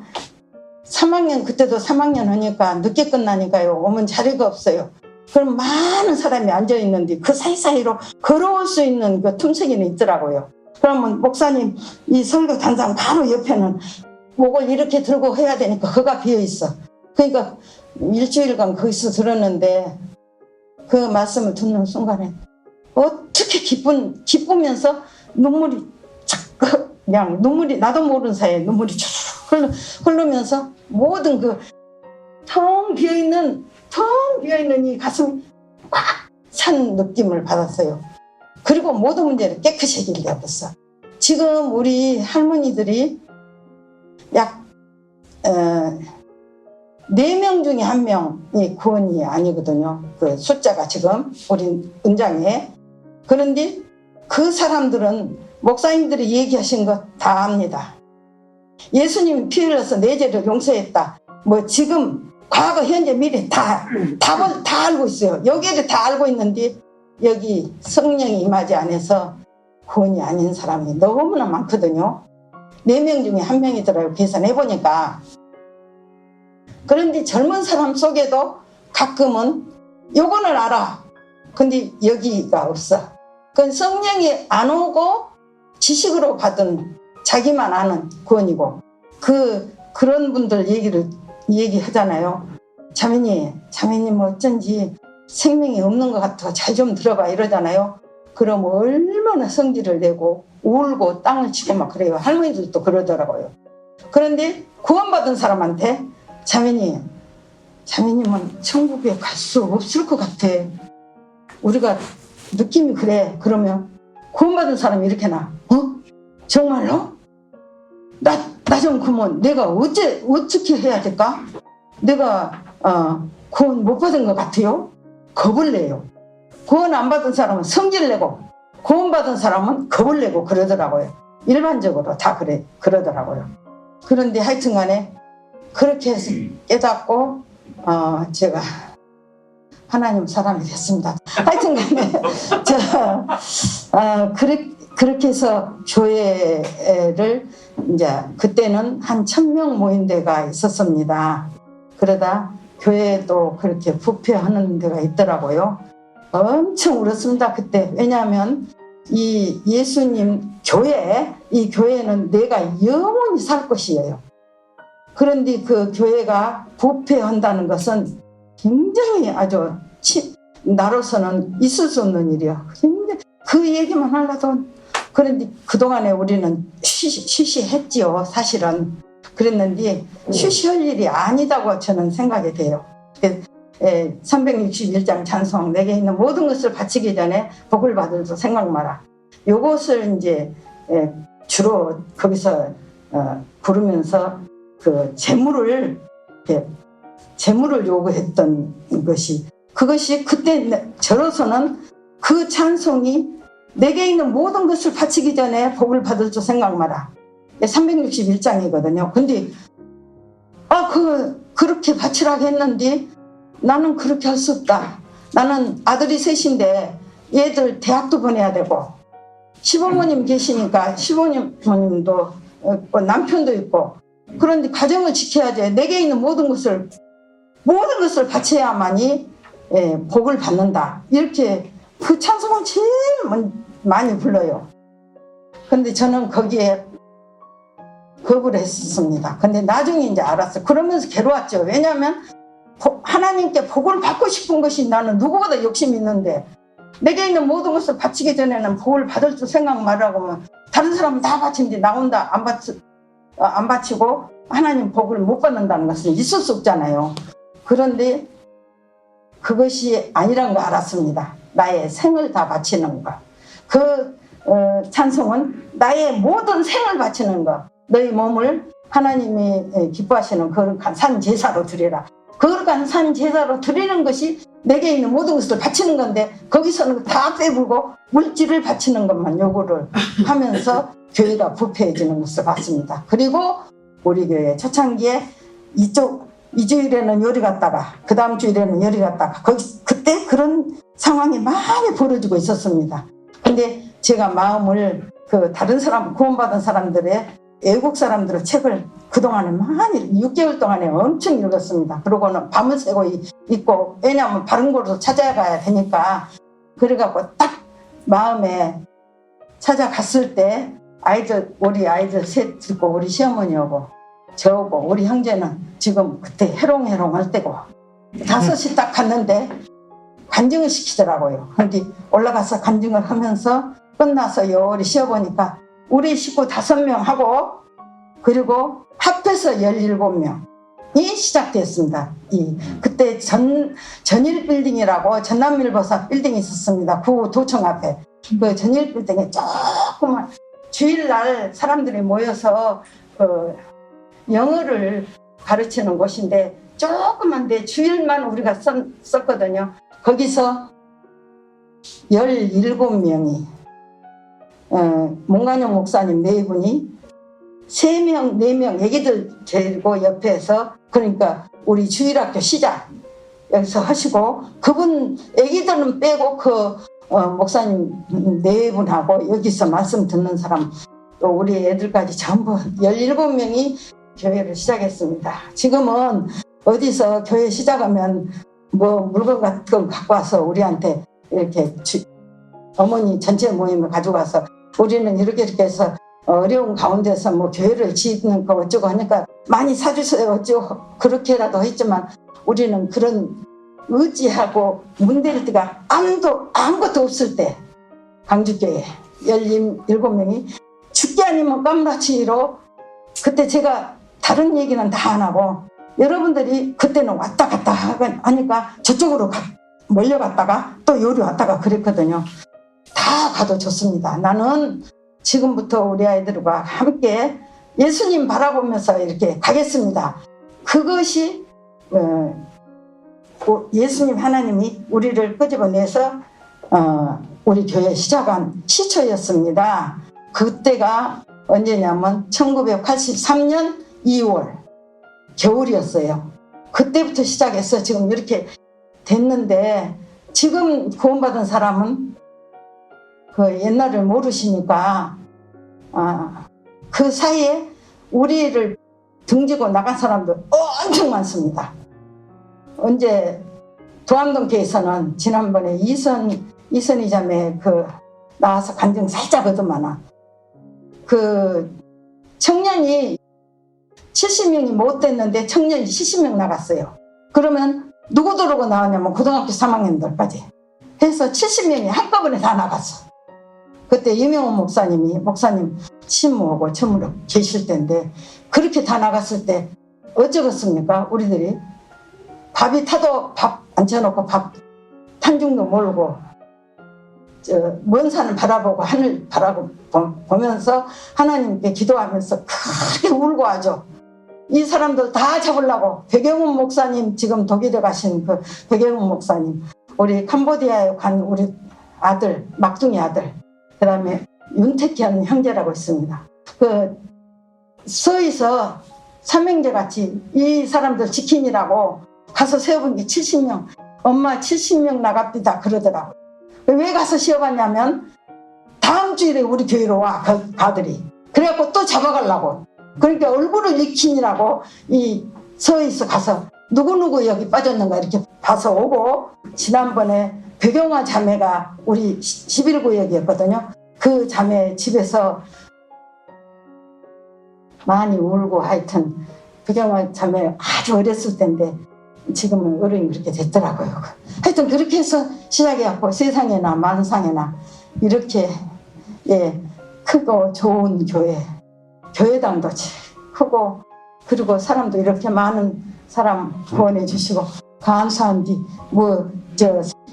3학년 그때도 3학년 하니까 늦게 끝나니까요. 오면 자리가 없어요. 그럼 많은 사람이 앉아있는데 그 사이사이로 걸어올 수 있는 그 틈새기는 있더라고요. 그러면 목사님 이 설교 단상 바로 옆에는 목을 이렇게 들고 해야 되니까 그가 비어있어. 그러니까 일주일간 거기서 들었는데 그 말씀을 듣는 순간에 어떻게 기쁘면서 눈물이 그냥 눈물이 나도 모르는 사이에 눈물이 쭉 흐르면서 모든 그 텅 비어있는 이 가슴이 꽉 찬 느낌을 받았어요. 그리고 모든 문제를 깨끗이 해결되었어. 지금 우리 할머니들이 약 4명 중에 1명이 구원이 아니거든요. 그 숫자가 지금 우리 은장에. 그런데 그 사람들은 목사님들이 얘기하신 거 다 압니다. 예수님이 피 흘려서 내 죄를 용서했다. 뭐 지금 과거 현재 미래 답을 다 알고 있어요. 여기를 다 알고 있는데 여기 성령이 임하지 않아서 구원이 아닌 사람이 너무나 많거든요. 4명 중에 1명이더라고요. 계산해보니까. 그런데 젊은 사람 속에도 가끔은 요거는 알아. 근데 여기가 없어. 그건 성령이 안 오고 지식으로 받은 자기만 아는 구원이고 그런 분들 얘기하잖아요. 자매님 어쩐지 생명이 없는 것 같아. 잘 좀 들어봐 이러잖아요. 그럼 얼마나 성질을 내고 울고 땅을 치고 막 그래요. 할머니들도 그러더라고요. 그런데 구원받은 사람한테 자매님은 천국에 갈 수 없을 것 같아. 우리가 느낌이 그래. 그러면 구원받은 사람이 이렇게 나. 정말로? 나 좀 그러면 내가 어떻게 해야 될까? 내가 구원 못 받은 것 같아요? 겁을 내요. 구원 안 받은 사람은 성질 내고 구원 받은 사람은 겁을 내고 그러더라고요. 일반적으로 다 그러더라고요. 그런데 하여튼 간에 그렇게 해서 깨닫고 제가 하나님 사람이 됐습니다. 하여튼 간에 그렇게 해서 교회를 이제 그때는 한 1000명 모인 데가 있었습니다. 그러다 교회도 그렇게 부패하는 데가 있더라고요. 엄청 울었습니다 그때. 왜냐하면 이 예수님 이 교회는 내가 영원히 살 것이에요. 그런데 그 교회가 부패한다는 것은 굉장히 아주 나로서는 있을 수 없는 일이야. 근데 그 얘기만 하려도 그런데 그동안에 우리는 쉬쉬했지요. 사실은 그랬는데 쉬쉬할 일이 아니다고 저는 생각이 돼요. 361장 찬송 내게 있는 모든 것을 바치기 전에 복을 받을 줄 생각 마라. 요것을 이제 주로 거기서 부르면서 그 재물을 요구했던 것이 그것이 그때 저로서는 그 찬송이 내게 있는 모든 것을 바치기 전에 복을 받을 줄 생각 마라. 361장이거든요. 근데 그렇게 바치라고 했는데 나는 그렇게 할 수 없다. 나는 아들이 셋인데 얘들 대학도 보내야 되고 시부모님 계시니까 시부모님도 남편도 있고 그런데 가정을 지켜야지. 내게 있는 모든 것을 바쳐야만이 복을 받는다. 이렇게 그 찬송을 제일 많이 불러요. 근데 저는 거기에 거부를 했었습니다. 근데 나중에 이제 알았어요. 그러면서 괴로웠죠. 왜냐하면 하나님께 복을 받고 싶은 것이 나는 누구보다 욕심이 있는데 내게 있는 모든 것을 바치기 전에는 복을 받을 줄 생각 말라고 하면 다른 사람은 다 바치는데 나 혼자 안 바치고 하나님 복을 못 받는다는 것은 있을 수 없잖아요. 그런데 그것이 아니란 거 알았습니다. 나의 생을 다 바치는 거. 그 찬송은 나의 모든 생을 바치는 거. 너희 몸을 하나님이 기뻐하시는 거룩한 산 제사로 드리라. 거룩한 산 제사로 드리는 것이 내게 있는 모든 것을 바치는 건데 거기서는 다 빼불고 물질을 바치는 것만 요구를 하면서 교회가 부패해지는 것을 봤습니다. 그리고 우리 교회 초창기에 이 주일에는 요리 갔다가 그 다음 주일에는 요리 갔다가 그때 그런 상황이 많이 벌어지고 있었습니다. 근데 제가 마음을 다른 사람 구원받은 사람들의 외국 사람들의 책을 그동안에 많이 6개월 동안에 엄청 읽었습니다. 그러고는 밤을 새고 있고 왜냐하면 바른 곳으로 찾아가야 되니까 그래갖고 딱 마음에 찾아갔을 때 우리 아이들 셋 있고 우리 시어머니 오고 저오고 우리 형제는 지금 그때 해롱해롱 할 때고 5시 딱 갔는데 간증을 시키더라고요. 근데 올라가서 간증을 하면서 끝나서 요리 쉬어보니까 우리 식구 5명 하고 그리고 합해서 17명이 시작됐습니다. 그때 전일 빌딩이라고 전남밀버사 빌딩이 있었습니다. 구 도청 앞에 그 전일 빌딩에 조그만 주일날 사람들이 모여서 영어를 가르치는 곳인데 조그만데 주일만 우리가 썼거든요. 거기서 17명이 몽간영 목사님 4분이 3명, 4명 애기들 데리고 옆에서 그러니까 우리 주일학교 시작 여기서 하시고 그분 애기들은 빼고 목사님 4분하고 여기서 말씀 듣는 사람 또 우리 애들까지 전부 17명이 교회를 시작했습니다. 지금은 어디서 교회 시작하면 뭐 물건 같은 거 갖고 와서 우리한테 이렇게 어머니 전체 모임을 가져가서 우리는 이렇게 해서 어려운 가운데서 뭐 교회를 짓는 거 어쩌고 하니까 많이 사주세요 어쩌고 그렇게라도 했지만 우리는 그런 의지하고 문댈 데가 아무것도 없을 때 강주교회 17명이 죽게 아니면 깜라치로 그때 제가 다른 얘기는 다 안 하고 여러분들이 그때는 왔다 갔다 하니까 저쪽으로 몰려갔다가 또 요리 왔다가 그랬거든요. 다 가도 좋습니다. 나는 지금부터 우리 아이들과 함께 예수님 바라보면서 이렇게 가겠습니다. 그것이 예수님 하나님이 우리를 끄집어내서 우리 교회 시작한 시초였습니다. 그때가 언제냐면 1983년 2월 겨울이었어요. 그때부터 시작해서 지금 이렇게 됐는데 지금 구원받은 사람은 그 옛날을 모르시니까 그 사이에 우리를 등지고 나간 사람들 엄청 많습니다. 언제 도암동교에서는 지난번에 이선희 자매 나와서 간증 살짝 얻으면은 그 청년이 70명이 못 됐는데 청년이 70명 나갔어요. 그러면 누구 들어오고 나왔냐면 고등학교 3학년들까지 해서 70명이 한꺼번에 다 나갔어. 그때 유명훈 목사님 심무하고 처음으로 계실 때인데 그렇게 다 나갔을 때 어쩌겠습니까? 우리들이 밥이 타도 밥 앉혀놓고 밥 탄 중도 모르고 먼 산을 바라보고 하늘 바라보면서 하나님께 기도하면서 크게 울고 하죠. 이 사람들 다 잡으려고 백영훈 목사님 지금 독일에 가신 그 백영훈 목사님 우리 캄보디아에 간 우리 아들 막둥이 아들 그다음에 윤택희 하는 형제라고 있습니다. 그 서에서 삼형제 같이 이 사람들 지키느라고 가서 세워본 게 70명 엄마 70명 나갑니다 그러더라고요. 왜 가서 시어봤냐면 다음 주일에 우리 교회로 와 그 아들이 그래갖고 또 잡아가려고 그러니까 얼굴을 익히느라고 이 서에서 가서 누구누구 여기 빠졌는가 이렇게 봐서 오고 지난번에 백영화 자매가 우리 11구역이었거든요. 그 자매 집에서 많이 울고 하여튼 백영화 자매 아주 어렸을 때인데 지금은 어른이 그렇게 됐더라고요. 하여튼 그렇게 해서 시작해갖고 세상에나 만상에나 이렇게 크고 좋은 교회당도 크고 그리고 사람도 이렇게 많은 사람 후원해 주시고 감사한 뒤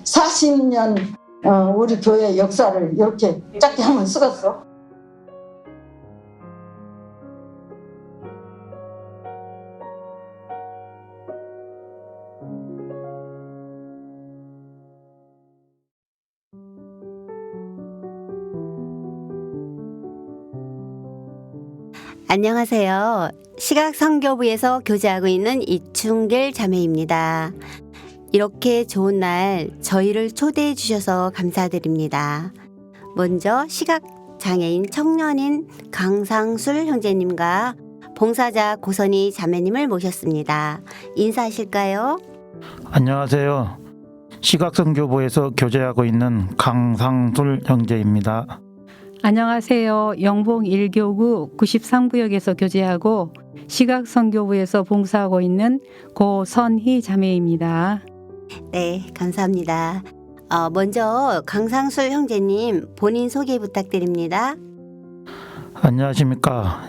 40년 우리 교회 역사를 이렇게 짧게 한번 쓰겠어. 안녕하세요. 시각선교부에서 교제하고 있는 이충길 자매입니다. 이렇게 좋은 날 저희를 초대해 주셔서 감사드립니다. 먼저 시각장애인 청년인 강상술 형제님과 봉사자 고선희 자매님을 모셨습니다. 인사하실까요? 안녕하세요. 시각선교부에서 교제하고 있는 강상술 형제입니다. 안녕하세요. 영봉 1교구 93구역에서 교제하고 시각선교부에서 봉사하고 있는 고선희 자매입니다. 네, 감사합니다. 먼저 강상술 형제님 본인 소개 부탁드립니다. 안녕하십니까.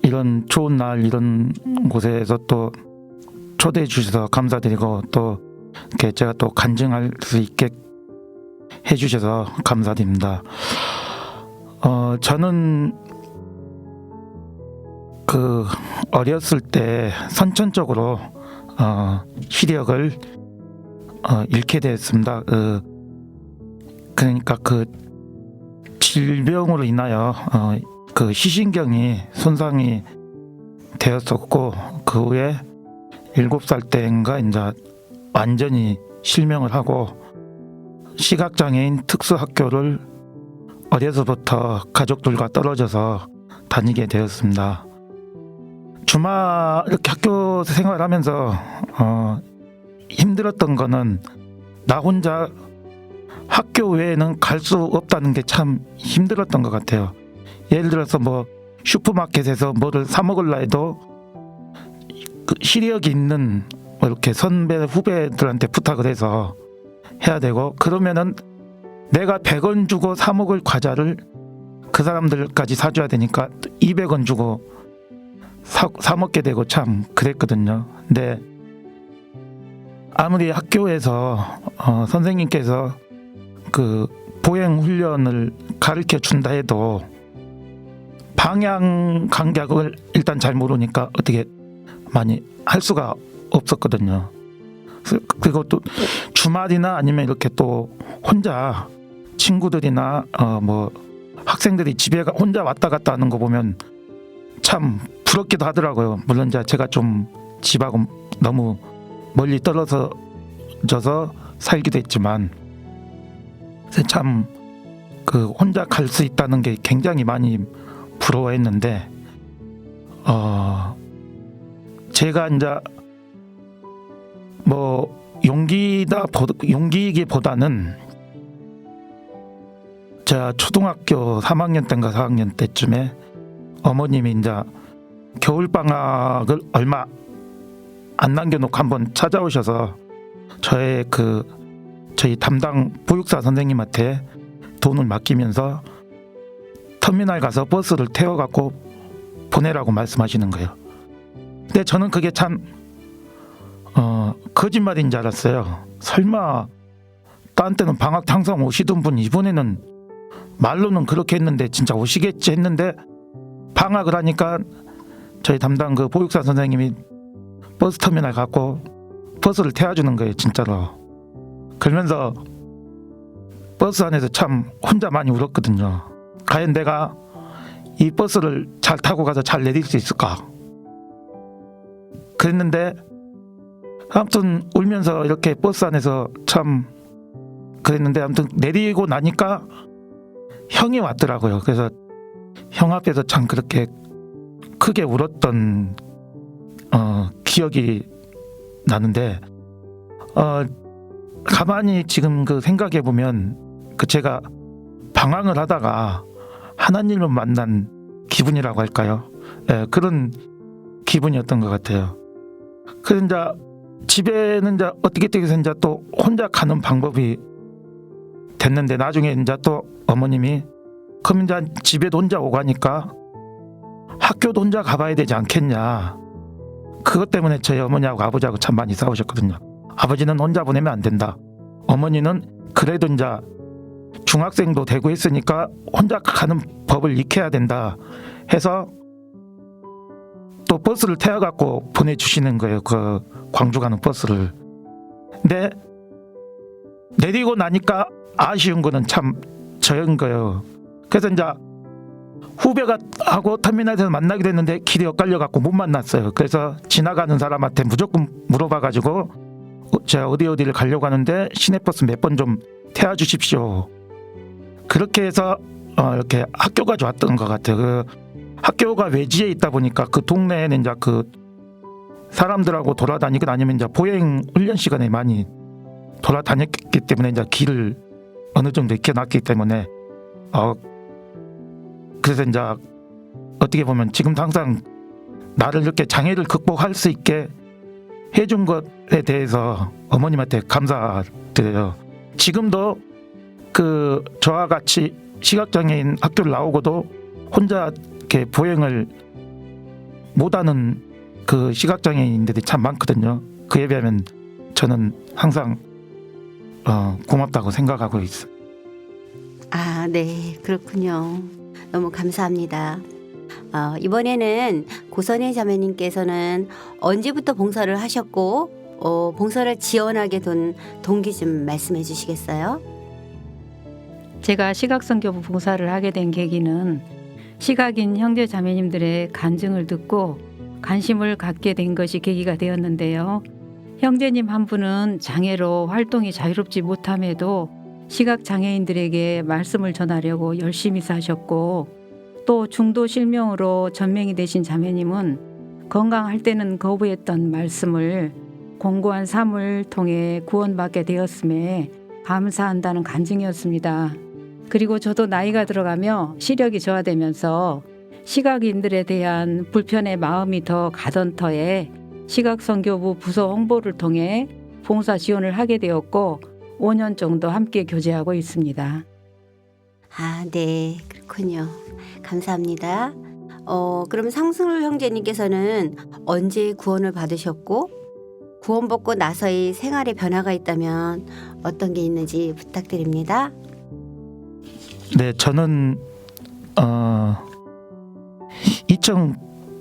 이런 좋은 날 이런 곳에서 또 초대해 주셔서 감사드리고 또 이렇게 제가 또 간증할 수 있게 해주셔서 감사드립니다. 저는 어렸을 때 선천적으로 시력을 잃게 됐습니다. 그러니까 그 질병으로 인하여 그 시신경이 손상이 되었었고 그 후에 7살 때인가 이제 완전히 실명을 하고 시각장애인 특수학교를 어려서부터 가족들과 떨어져서 다니게 되었습니다. 주말 이렇게 학교 생활하면서 힘들었던 거는 나 혼자 학교 외에는 갈 수 없다는 게 참 힘들었던 것 같아요. 예를 들어서 뭐 슈퍼마켓에서 뭐를 사 먹으려 해도 그 시력이 있는 이렇게 선배 후배들한테 부탁을 해서 해야 되고 그러면은 내가 100원 주고 사 먹을 과자를 그 사람들까지 사줘야 되니까 200원 주고 사 먹게 되고 참 그랬거든요. 근데 아무리 학교에서 선생님께서 그 보행 훈련을 가르쳐 준다 해도 방향 감각을 일단 잘 모르니까 어떻게 많이 할 수가 없었거든요. 그리고 또 주말이나 아니면 이렇게 또 혼자 친구들이나 뭐 학생들이 집에 혼자 왔다 갔다 하는 거 보면 참 부럽기도 하더라고요. 물론 제가 좀 집하고 너무 멀리 떨어져서 살기도 했지만 참 그 혼자 갈 수 있다는 게 굉장히 많이 부러워했는데 제가 이제 뭐 용기이기보다는 제가 초등학교 3학년 때인가 4학년 때쯤에 어머님이 이제 겨울방학을 얼마 안 남겨놓고 한번 찾아오셔서 저희 담당 보육사 선생님한테 돈을 맡기면서 터미널 가서 버스를 태워갖고 보내라고 말씀하시는 거예요. 근데 저는 그게 참 거짓말인 줄 알았어요. 설마 딴 때는 방학 때 항상 오시던 분이 이번에는 말로는 그렇게 했는데 진짜 오시겠지 했는데 방학을 하니까 저희 담당 그 보육사 선생님이 버스 터미널 갖고 버스를 태워주는 거예요, 진짜로. 그러면서 버스 안에서 참 혼자 많이 울었거든요. 과연 내가 이 버스를 잘 타고 가서 잘 내릴 수 있을까? 그랬는데 아무튼 울면서 이렇게 버스 안에서 참 그랬는데 아무튼 내리고 나니까 형이 왔더라고요. 그래서 형 앞에서 참 그렇게 크게 울었던 기억이 나는데 가만히 지금 그 생각해 보면 그 제가 방황을 하다가 하나님을 만난 기분이라고 할까요? 예, 그런 기분이었던 것 같아요. 그래서 이제 집에는 이제 어떻게 해서 이제 또 혼자 가는 방법이 됐는데 나중에 이제 또 어머님이 그럼 이제 집에도 혼자 오가니까 학교도 혼자 가봐야 되지 않겠냐. 그것 때문에 저희 어머니하고 아버지하고 참 많이 싸우셨거든요. 아버지는 혼자 보내면 안 된다. 어머니는 그래도 이제 중학생도 되고 했으니까 혼자 가는 법을 익혀야 된다 해서 또 버스를 태워갖고 보내주시는 거예요. 그 광주 가는 버스를. 근데 내리고 나니까 아쉬운 거는 참 저인 거예요. 그래서 이제 후배가 하고 터미널에서 만나게 됐는데 길이 엇갈려갖고 못 만났어요. 그래서 지나가는 사람한테 무조건 물어봐가지고 제가 어디를 가려고 하는데 시내버스 몇 번 좀 태워주십시오. 그렇게 해서 이렇게 학교까지 왔던 것 같아요. 그 학교가 외지에 있다 보니까 그 동네에는 이제 그 사람들하고 돌아다니고 아니면 이제 보행 훈련 시간에 많이 돌아다녔기 때문에 이제 길을 어느 정도 익혀놨기 때문에 그래서 이제 어떻게 보면 지금도 항상 나를 이렇게 장애를 극복할 수 있게 해준 것에 대해서 어머님한테 감사드려요. 지금도 그 저와 같이 시각장애인 학교를 나오고도 혼자 이렇게 보행을 못하는 그 시각장애인들이 참 많거든요. 그에 비하면 저는 항상 고맙다고 생각하고 있어요. 아, 네, 그렇군요. 너무 감사합니다. 이번에는 고선희 자매님께서는 언제부터 봉사를 하셨고 봉사를 지원하게 된 동기 좀 말씀해 주시겠어요? 제가 시각선교부 봉사를 하게 된 계기는 시각인 형제 자매님들의 간증을 듣고 관심을 갖게 된 것이 계기가 되었는데요. 형제님 한 분은 장애로 활동이 자유롭지 못함에도 시각장애인들에게 말씀을 전하려고 열심히 사셨고, 또 중도 실명으로 전명이 되신 자매님은 건강할 때는 거부했던 말씀을 공고한 삶을 통해 구원받게 되었음에 감사한다는 간증이었습니다. 그리고 저도 나이가 들어가며 시력이 저하되면서 시각인들에 대한 불편의 마음이 더 가던 터에 시각선교부 부서 홍보를 통해 봉사 지원을 하게 되었고 5년 정도 함께 교제하고 있습니다. 아, 네, 그렇군요. 감사합니다. 그럼 상승률 형제님께서는 언제 구원을 받으셨고 구원받고 나서의 생활에 변화가 있다면 어떤 게 있는지 부탁드립니다. 네, 저는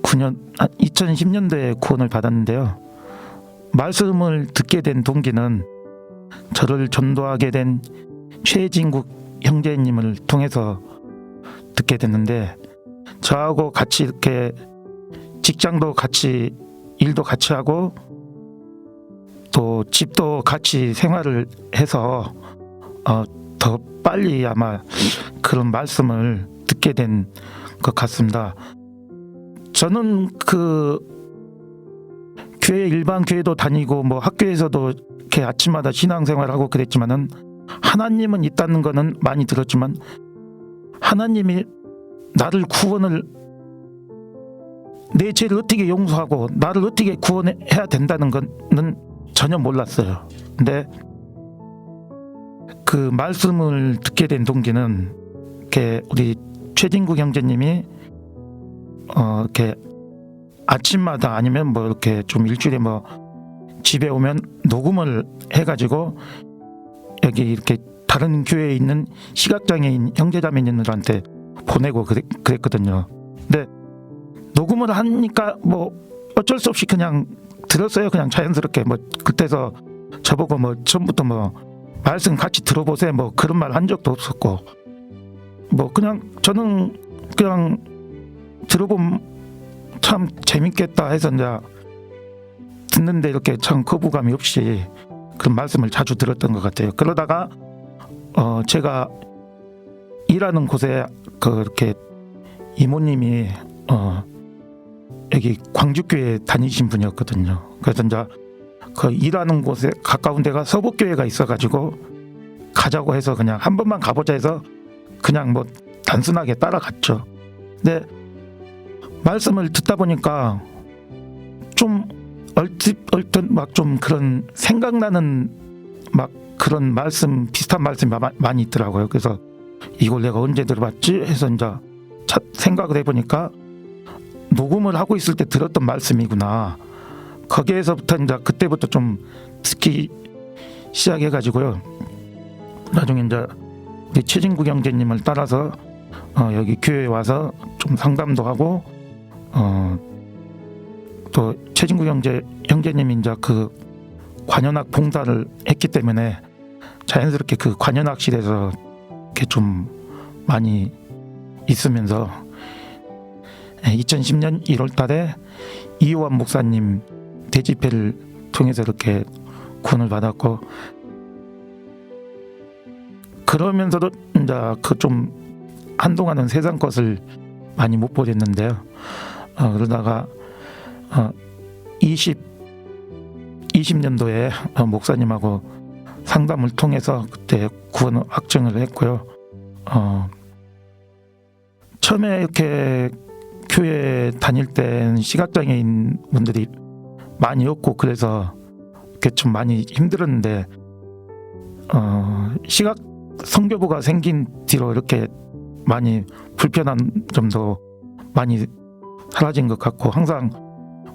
2010년도에 구원을 받았는데요. 말씀을 듣게 된 동기는 저를 전도하게 된 최진국 형제님을 통해서 듣게 됐는데, 저하고 같이 이렇게 직장도 같이 일도 같이 하고 또 집도 같이 생활을 해서 더 빨리 아마 그런 말씀을 듣게 된 것 같습니다. 저는 그 교회 일반 교회도 다니고 뭐 학교에서도 이렇게 아침마다 신앙생활하고 그랬지만은 하나님은 있다는 거는 많이 들었지만 하나님이 나를 구원을 내 죄를 어떻게 용서하고 나를 어떻게 구원해야 된다는 거는 전혀 몰랐어요. 근데 그 말씀을 듣게 된 동기는 이렇게 우리 최진국 형제님이 이렇게 아침마다 아니면 뭐 이렇게 좀 일주일에 뭐 집에 오면 녹음을 해가지고 여기 이렇게 다른 교회에 있는 시각장애인 형제자매님들한테 보내고 그랬거든요. 근데 녹음을 하니까 뭐 어쩔 수 없이 그냥 들었어요. 그냥 자연스럽게 뭐 그때서 저보고 뭐 처음부터 뭐 말씀 같이 들어보세요 뭐 그런 말 한 적도 없었고 뭐 그냥 저는 그냥 들어보면 참 재밌겠다 해서 이제 듣는데 이렇게 참 거부감이 없이 그런 말씀을 자주 들었던 것 같아요. 그러다가 제가 일하는 곳에 그렇게 이모님이 여기 광주교회 다니신 분이었거든요. 그래서 이제 그 일하는 곳에 가까운 데가 서북교회가 있어가지고 가자고 해서 그냥 한 번만 가보자 해서 그냥 뭐 단순하게 따라갔죠. 근데 말씀을 듣다 보니까 좀 얼핏 막 좀 그런 생각나는 막 그런 말씀 비슷한 말씀이 많이 있더라고요. 그래서 이걸 내가 언제 들어봤지 해서 이제 생각을 해보니까 녹음을 하고 있을 때 들었던 말씀이구나. 거기에서부터 이제 그때부터 좀 듣기 시작해가지고요. 나중에 이제 우리 최진국 형제님을 따라서 여기 교회에 와서 좀 상담도 하고 또 최진국 형제님이 이제 그 관현악 봉사를 했기 때문에 자연스럽게 그 관현악실에서 이렇게 좀 많이 있으면서 2010년 1월달에 이호환 목사님 대집회를 통해서 이렇게 구원을 받았고 그러면서도 이제 그 좀 한동안은 세상 것을 많이 못 보겠는데요. 그러다가 20년도에 목사님하고 상담을 통해서 그때 구원 확증을 했고요. 처음에 이렇게 교회 다닐 땐 시각장애인 분들이 많이 없고 그래서 이렇게 좀 많이 힘들었는데 시각 선교부가 생긴 뒤로 이렇게 많이 불편한 점도 많이 사라진 것 같고 항상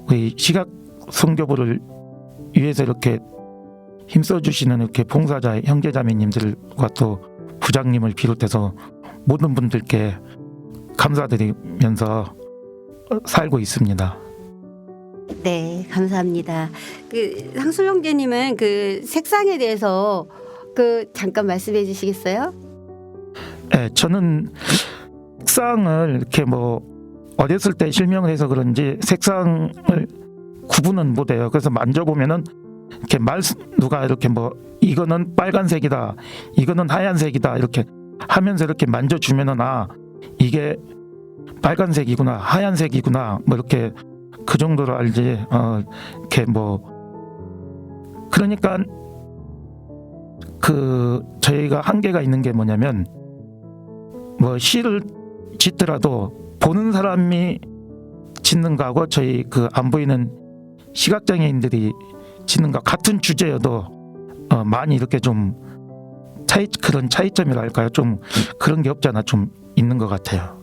우리 시각 선교부를 위해서 이렇게 힘써주시는 이렇게 봉사자 형제자매님들과 또 부장님을 비롯해서 모든 분들께 감사드리면서 살고 있습니다. 네, 감사합니다. 그 상술 형제님은 그 색상에 대해서 잠깐 말씀해 주시겠어요? 네, 저는 색상을 이렇게 뭐 어렸을 때 실명을 해서 그런지 색상을 구분은 못해요. 그래서 만져보면은 이렇게 누가 이렇게 뭐 이거는 빨간색이다, 이거는 하얀색이다 이렇게 하면서 이렇게 만져주면은 이게 빨간색이구나, 하얀색이구나 뭐 이렇게 그 정도로 알지. 이렇게 뭐 그러니까 그 저희가 한계가 있는 게 뭐냐면 뭐 시를 짓더라도 보는 사람이 짓는 거하고 저희 그 안 보이는 시각장애인들이 짓는 거 같은 주제여도 많이 이렇게 좀 그런 차이점이랄까요? 좀 그런 게 없잖아 좀 있는 것 같아요.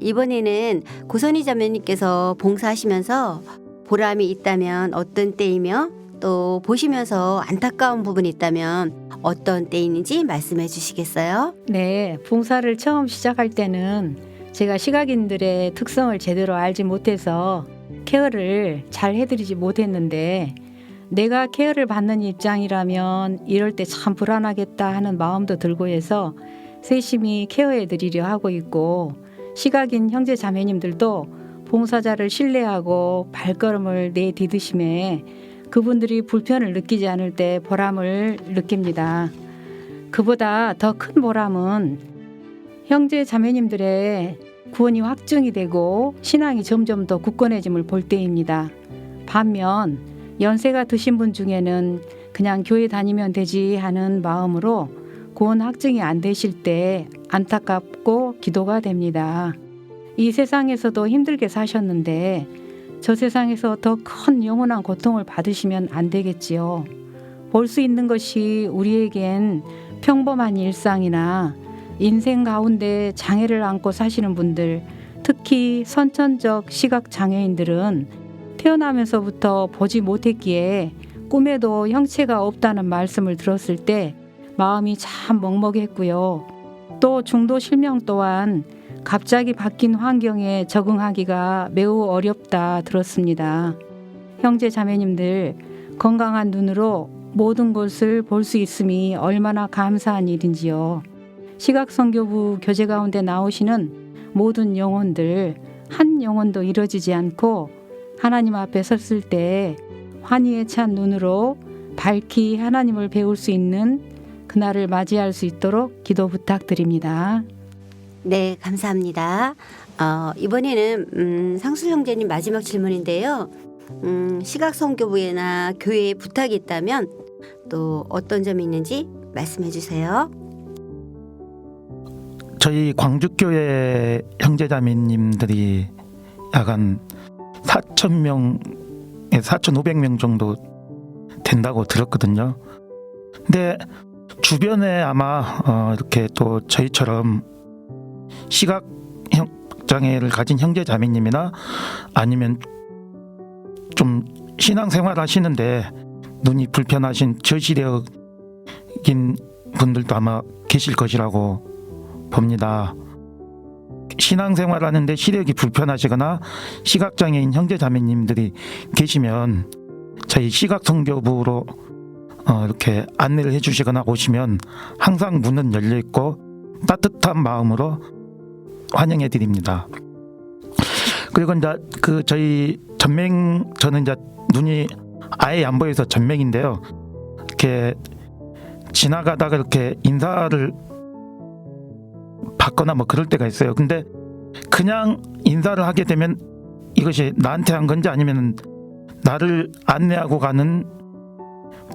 이번에는 고선희 자매님께서 봉사하시면서 보람이 있다면 어떤 때이며 또 보시면서 안타까운 부분이 있다면 어떤 때인지 말씀해 주시겠어요? 네, 봉사를 처음 시작할 때는 제가 시각인들의 특성을 제대로 알지 못해서 케어를 잘 해드리지 못했는데 내가 케어를 받는 입장이라면 이럴 때 참 불안하겠다 하는 마음도 들고 해서 세심히 케어해드리려 하고 있고 시각인 형제 자매님들도 봉사자를 신뢰하고 발걸음을 내디디심에 그분들이 불편을 느끼지 않을 때 보람을 느낍니다. 그보다 더 큰 보람은 형제 자매님들의 구원이 확증이 되고 신앙이 점점 더 굳건해짐을 볼 때입니다. 반면 연세가 드신 분 중에는 그냥 교회 다니면 되지 하는 마음으로 구원 확증이 안 되실 때 안타깝고 기도가 됩니다. 이 세상에서도 힘들게 사셨는데 저 세상에서 더 큰 영원한 고통을 받으시면 안 되겠지요. 볼 수 있는 것이 우리에겐 평범한 일상이나 인생 가운데 장애를 안고 사시는 분들, 특히 선천적 시각 장애인들은 태어나면서부터 보지 못했기에 꿈에도 형체가 없다는 말씀을 들었을 때 마음이 참 먹먹했고요. 또 중도 실명 또한 갑자기 바뀐 환경에 적응하기가 매우 어렵다 들었습니다. 형제 자매님들, 건강한 눈으로 모든 것을 볼 수 있음이 얼마나 감사한 일인지요. 시각선교부 교재 가운데 나오시는 모든 영혼들, 한 영혼도 이뤄지지 않고 하나님 앞에 섰을 때 환희에 찬 눈으로 밝히 하나님을 배울 수 있는 그날을 맞이할 수 있도록 기도 부탁드립니다. 네, 감사합니다. 이번에는 상술 형제님 마지막 질문인데요. 시각선교부에나 교회에 부탁이 있다면 또 어떤 점이 있는지 말씀해 주세요. 저희 광주교회 형제자매님들이 약 한 4,000명에 4,500명 정도 된다고 들었거든요. 근데 주변에 아마 이렇게 또 저희처럼 시각 장애를 가진 형제자매님이나 아니면 좀 신앙생활 하시는데 눈이 불편하신 저시력인 분들도 아마 계실 것이라고 봅니다. 신앙생활 하는데 시력이 불편하시거나 시각장애인 형제자매님들이 계시면 저희 시각선교부로 이렇게 안내를 해주시거나 오시면 항상 문은 열려 있고 따뜻한 마음으로 환영해 드립니다. 그리고 이제 저희 저는 이제 눈이 아예 안 보여서 전맹인데요. 이렇게 지나가다가 이렇게 인사를 받거나 뭐 그럴 때가 있어요. 근데 그냥 인사를 하게 되면 이것이 나한테 한 건지 아니면 나를 안내하고 가는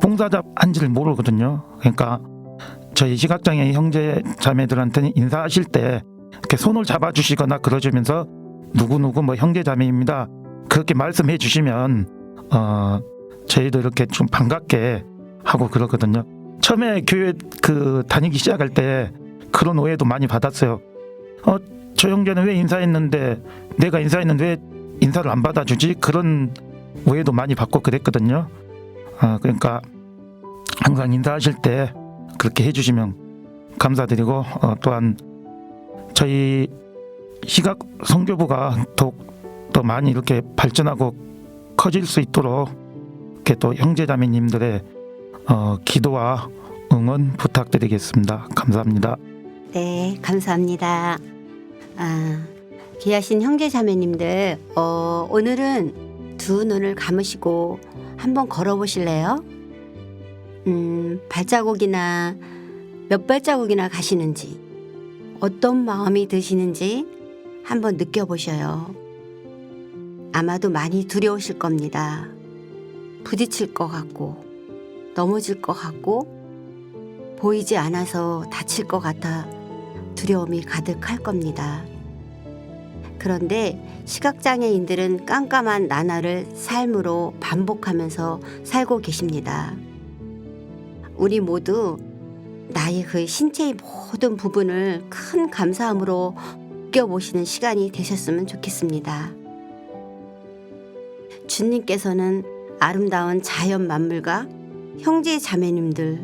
봉사자인지를 모르거든요. 그러니까 저희 시각장애인 형제 자매들한테는 인사하실 때 이렇게 손을 잡아주시거나 그러시면서 누구누구 뭐 형제 자매입니다. 그렇게 말씀해 주시면 저희도 이렇게 좀 반갑게 하고 그러거든요. 처음에 교회 다니기 시작할 때 그런 오해도 많이 받았어요. 저 형제는 왜 인사했는데 내가 인사했는데 왜 인사를 안 받아주지? 그런 오해도 많이 받고 그랬거든요. 그러니까 항상 인사하실 때 그렇게 해주시면 감사드리고 또한 저희 시각 선교부가 더 많이 이렇게 발전하고 커질 수 있도록 이렇게 또 형제자매님들의 기도와 응원 부탁드리겠습니다. 감사합니다. 네, 감사합니다. 귀하신 형제자매님들, 오늘은 두 눈을 감으시고 한번 걸어보실래요? 발자국이나 몇 발자국이나 가시는지, 어떤 마음이 드시는지 한번 느껴보셔요. 아마도 많이 두려우실 겁니다. 부딪힐 것 같고, 넘어질 것 같고, 보이지 않아서 다칠 것 같아 두려움이 가득할 겁니다. 그런데 시각장애인들은 깜깜한 나날을 삶으로 반복하면서 살고 계십니다. 우리 모두 나의 그 신체의 모든 부분을 큰 감사함으로 느껴보시는 시간이 되셨으면 좋겠습니다. 주님께서는 아름다운 자연 만물과 형제 자매님들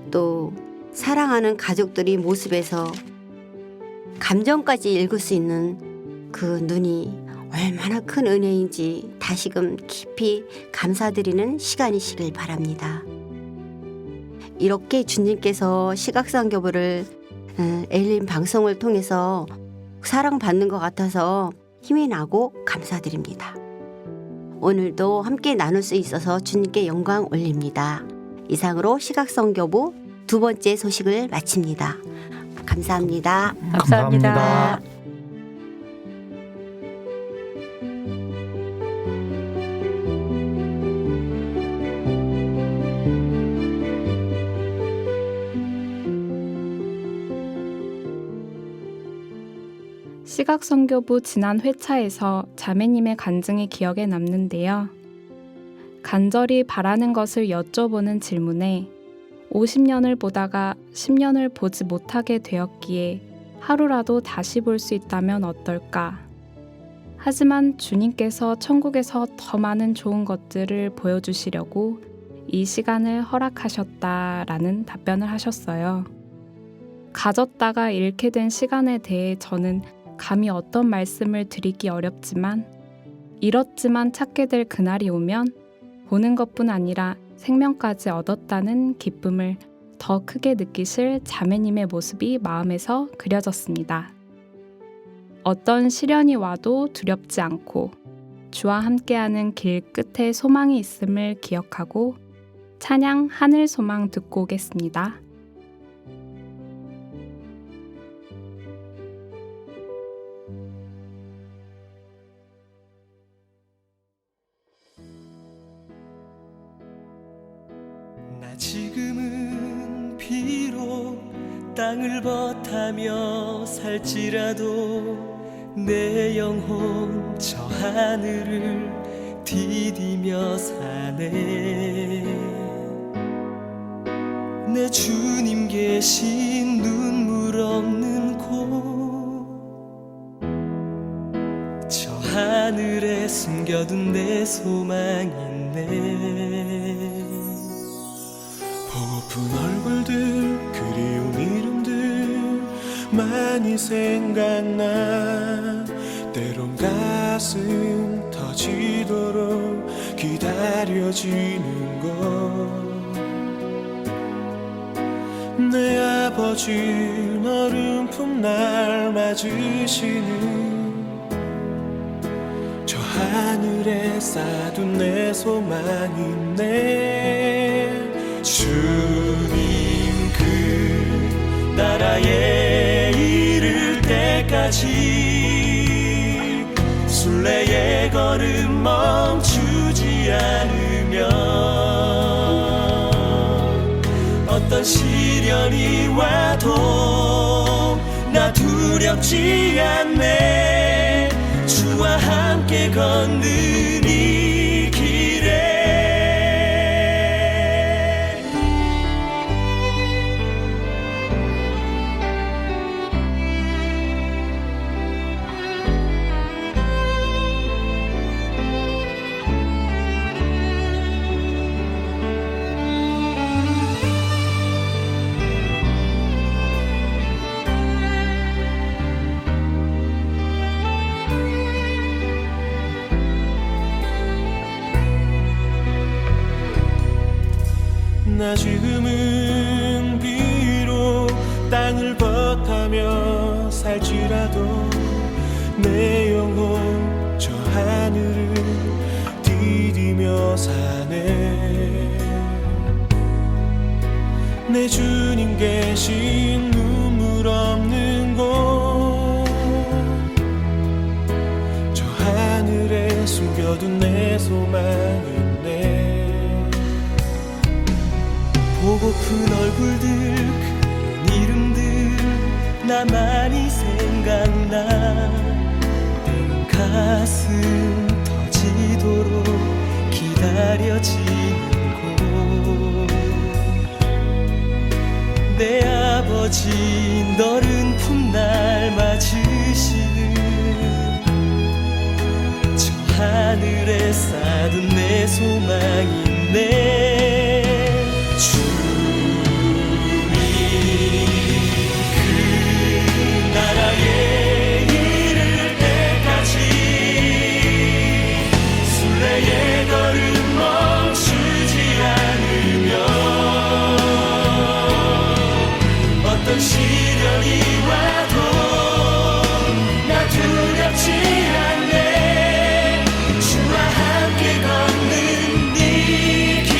또 사랑하는 가족들의 모습에서 감정까지 읽을 수 있는 그 눈이 얼마나 큰 은혜인지 다시금 깊이 감사드리는 시간이시길 바랍니다. 이렇게 주님께서 시각선교부를 엘린 방송을 통해서 사랑받는 것 같아서 힘이 나고 감사드립니다. 오늘도 함께 나눌 수 있어서 주님께 영광 올립니다. 이상으로 시각선교부 두 번째 소식을 마칩니다. 감사합니다. 감사합니다. 시각선교부 지난 회차에서 자매님의 간증이 기억에 남는데요. 간절히 바라는 것을 여쭤보는 질문에 50년을 보다가 10년을 보지 못하게 되었기에 하루라도 다시 볼 수 있다면 어떨까? 하지만 주님께서 천국에서 더 많은 좋은 것들을 보여주시려고 이 시간을 허락하셨다라는 답변을 하셨어요. 가졌다가 잃게 된 시간에 대해 저는 감히 어떤 말씀을 드리기 어렵지만 잃었지만 찾게 될 그날이 오면 보는 것뿐 아니라 생명까지 얻었다는 기쁨을 더 크게 느끼실 자매님의 모습이 마음에서 그려졌습니다. 어떤 시련이 와도 두렵지 않고 주와 함께하는 길 끝에 소망이 있음을 기억하고 찬양 하늘 소망 듣고 오겠습니다. 나 지금은 비록 땅을 버타며 살지라도 내 영혼 저 하늘을 디디며 사네. 내 주님 계신 눈물 없는 곳, 저 하늘에 숨겨둔 내 소망 있네. 보고픈 얼굴들, 그리운 이름들 많이 생각나. 때론 가슴 터지도록 기다려지는 것. 내 아버지 너른 품 날 맞으시는 저 하늘에 쌓둔 내 소망 있네. 주님 그 나라에 이를 때까지 순례의 걸음 멈추지 않으면 어떤 시련이 와도 나 두렵지 않네. 주와 함께 걷는 이 길에 나 지금은 비록 땅을 버타며 살지라도 내 영혼 저 하늘을 디디며 사네. 내 주님 계신 눈물 없는 곳, 저 하늘에 숨겨둔 내 소망 있네. 보고픈 얼굴들, 그 이름들 나만이 생각나. 때론 가슴 터지도록 기다려지는 곳. 내 아버지 너른 품 날 맞으시는 저 하늘에 쌓둔 내 소망 있네. 주님 그 나라에 이를 때까지 순례의 걸음 멈추지 않으면 어떤 시련이 와도 나 두렵지 않네. 주와 함께 걷는 이 길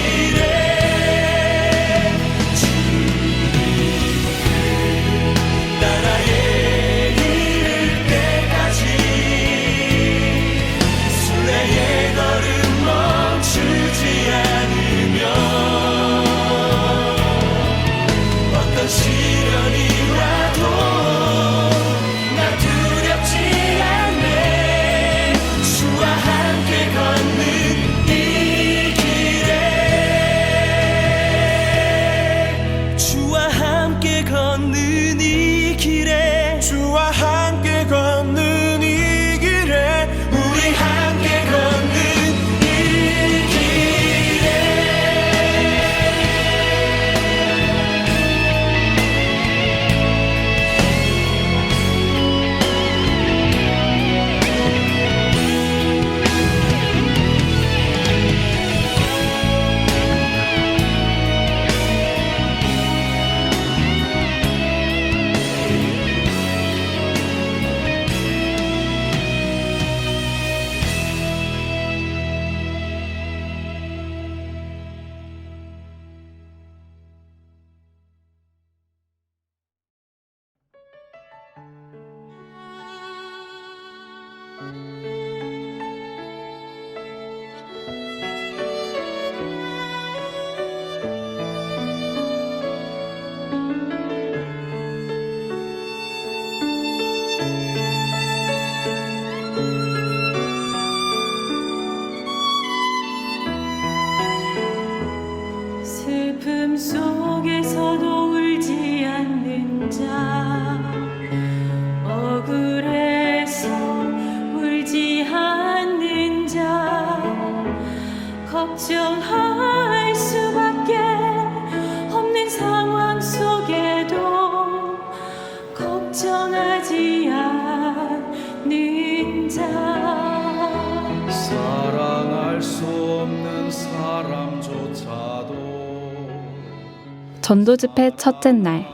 전도 집회 첫째 날,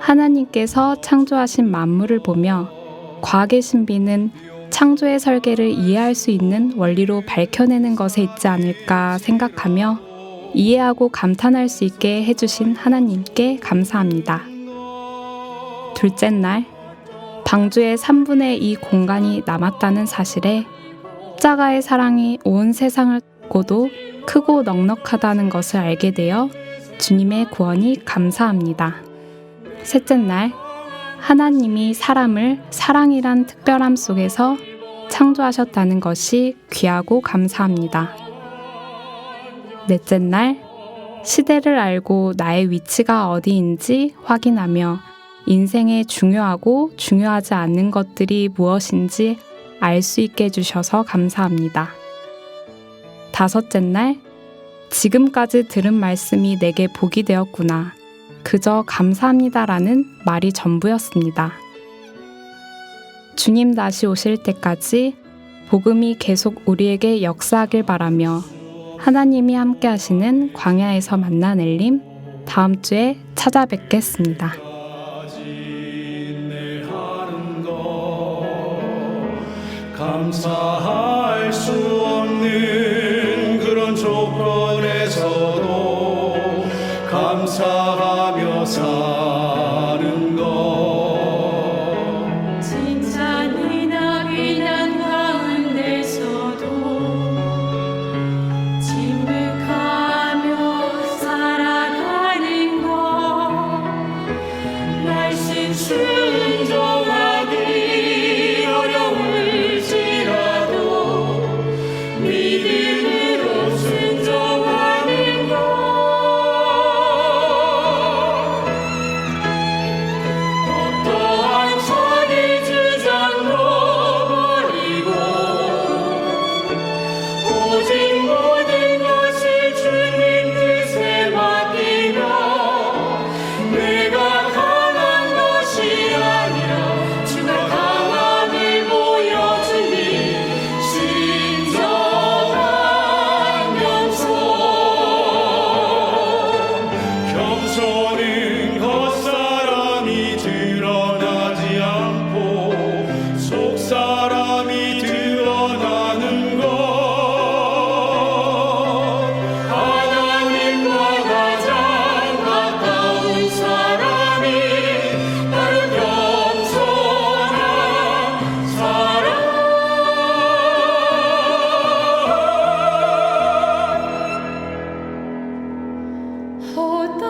하나님께서 창조하신 만물을 보며 과학의 신비는 창조의 설계를 이해할 수 있는 원리로 밝혀내는 것에 있지 않을까 생각하며 이해하고 감탄할 수 있게 해주신 하나님께 감사합니다. 둘째 날, 방주의 3분의 2 공간이 남았다는 사실에 십자가의 사랑이 온 세상을 덮고도 크고 넉넉하다는 것을 알게 되어 주님의 구원이 감사합니다. 셋째 날, 하나님이 사람을 사랑이란 특별함 속에서 창조하셨다는 것이 귀하고 감사합니다. 넷째 날, 시대를 알고 나의 위치가 어디인지 확인하며 인생에 중요하고 중요하지 않는 것들이 무엇인지 알 수 있게 해주셔서 감사합니다. 다섯째 날, 지금까지 들은 말씀이 내게 복이 되었구나. 그저 감사합니다라는 말이 전부였습니다. 주님 다시 오실 때까지 복음이 계속 우리에게 역사하길 바라며 하나님이 함께 하시는 광야에서 만난 엘림, 다음 주에 찾아뵙겠습니다. 감사할 수 없는 그런 조건에서도 감사하며 사는 것 칭찬이나 비난 가운데서도 침묵하며 살아가는 것 날씨 순종하기 어려울지라도 믿음으로 순종하는 것 어떠한 자기 주장도 버리고 오직 모든 것을 주님 뜻에 맡기며 내가 강한 것이 아니라 주가 강함을 보여주니 진정한 겸손 겸손은 겉사람이 드러나지 않고 속사람이 드러나는 것 하나님과 가장 가까운 사람이 바로 겸손한 사람 어떤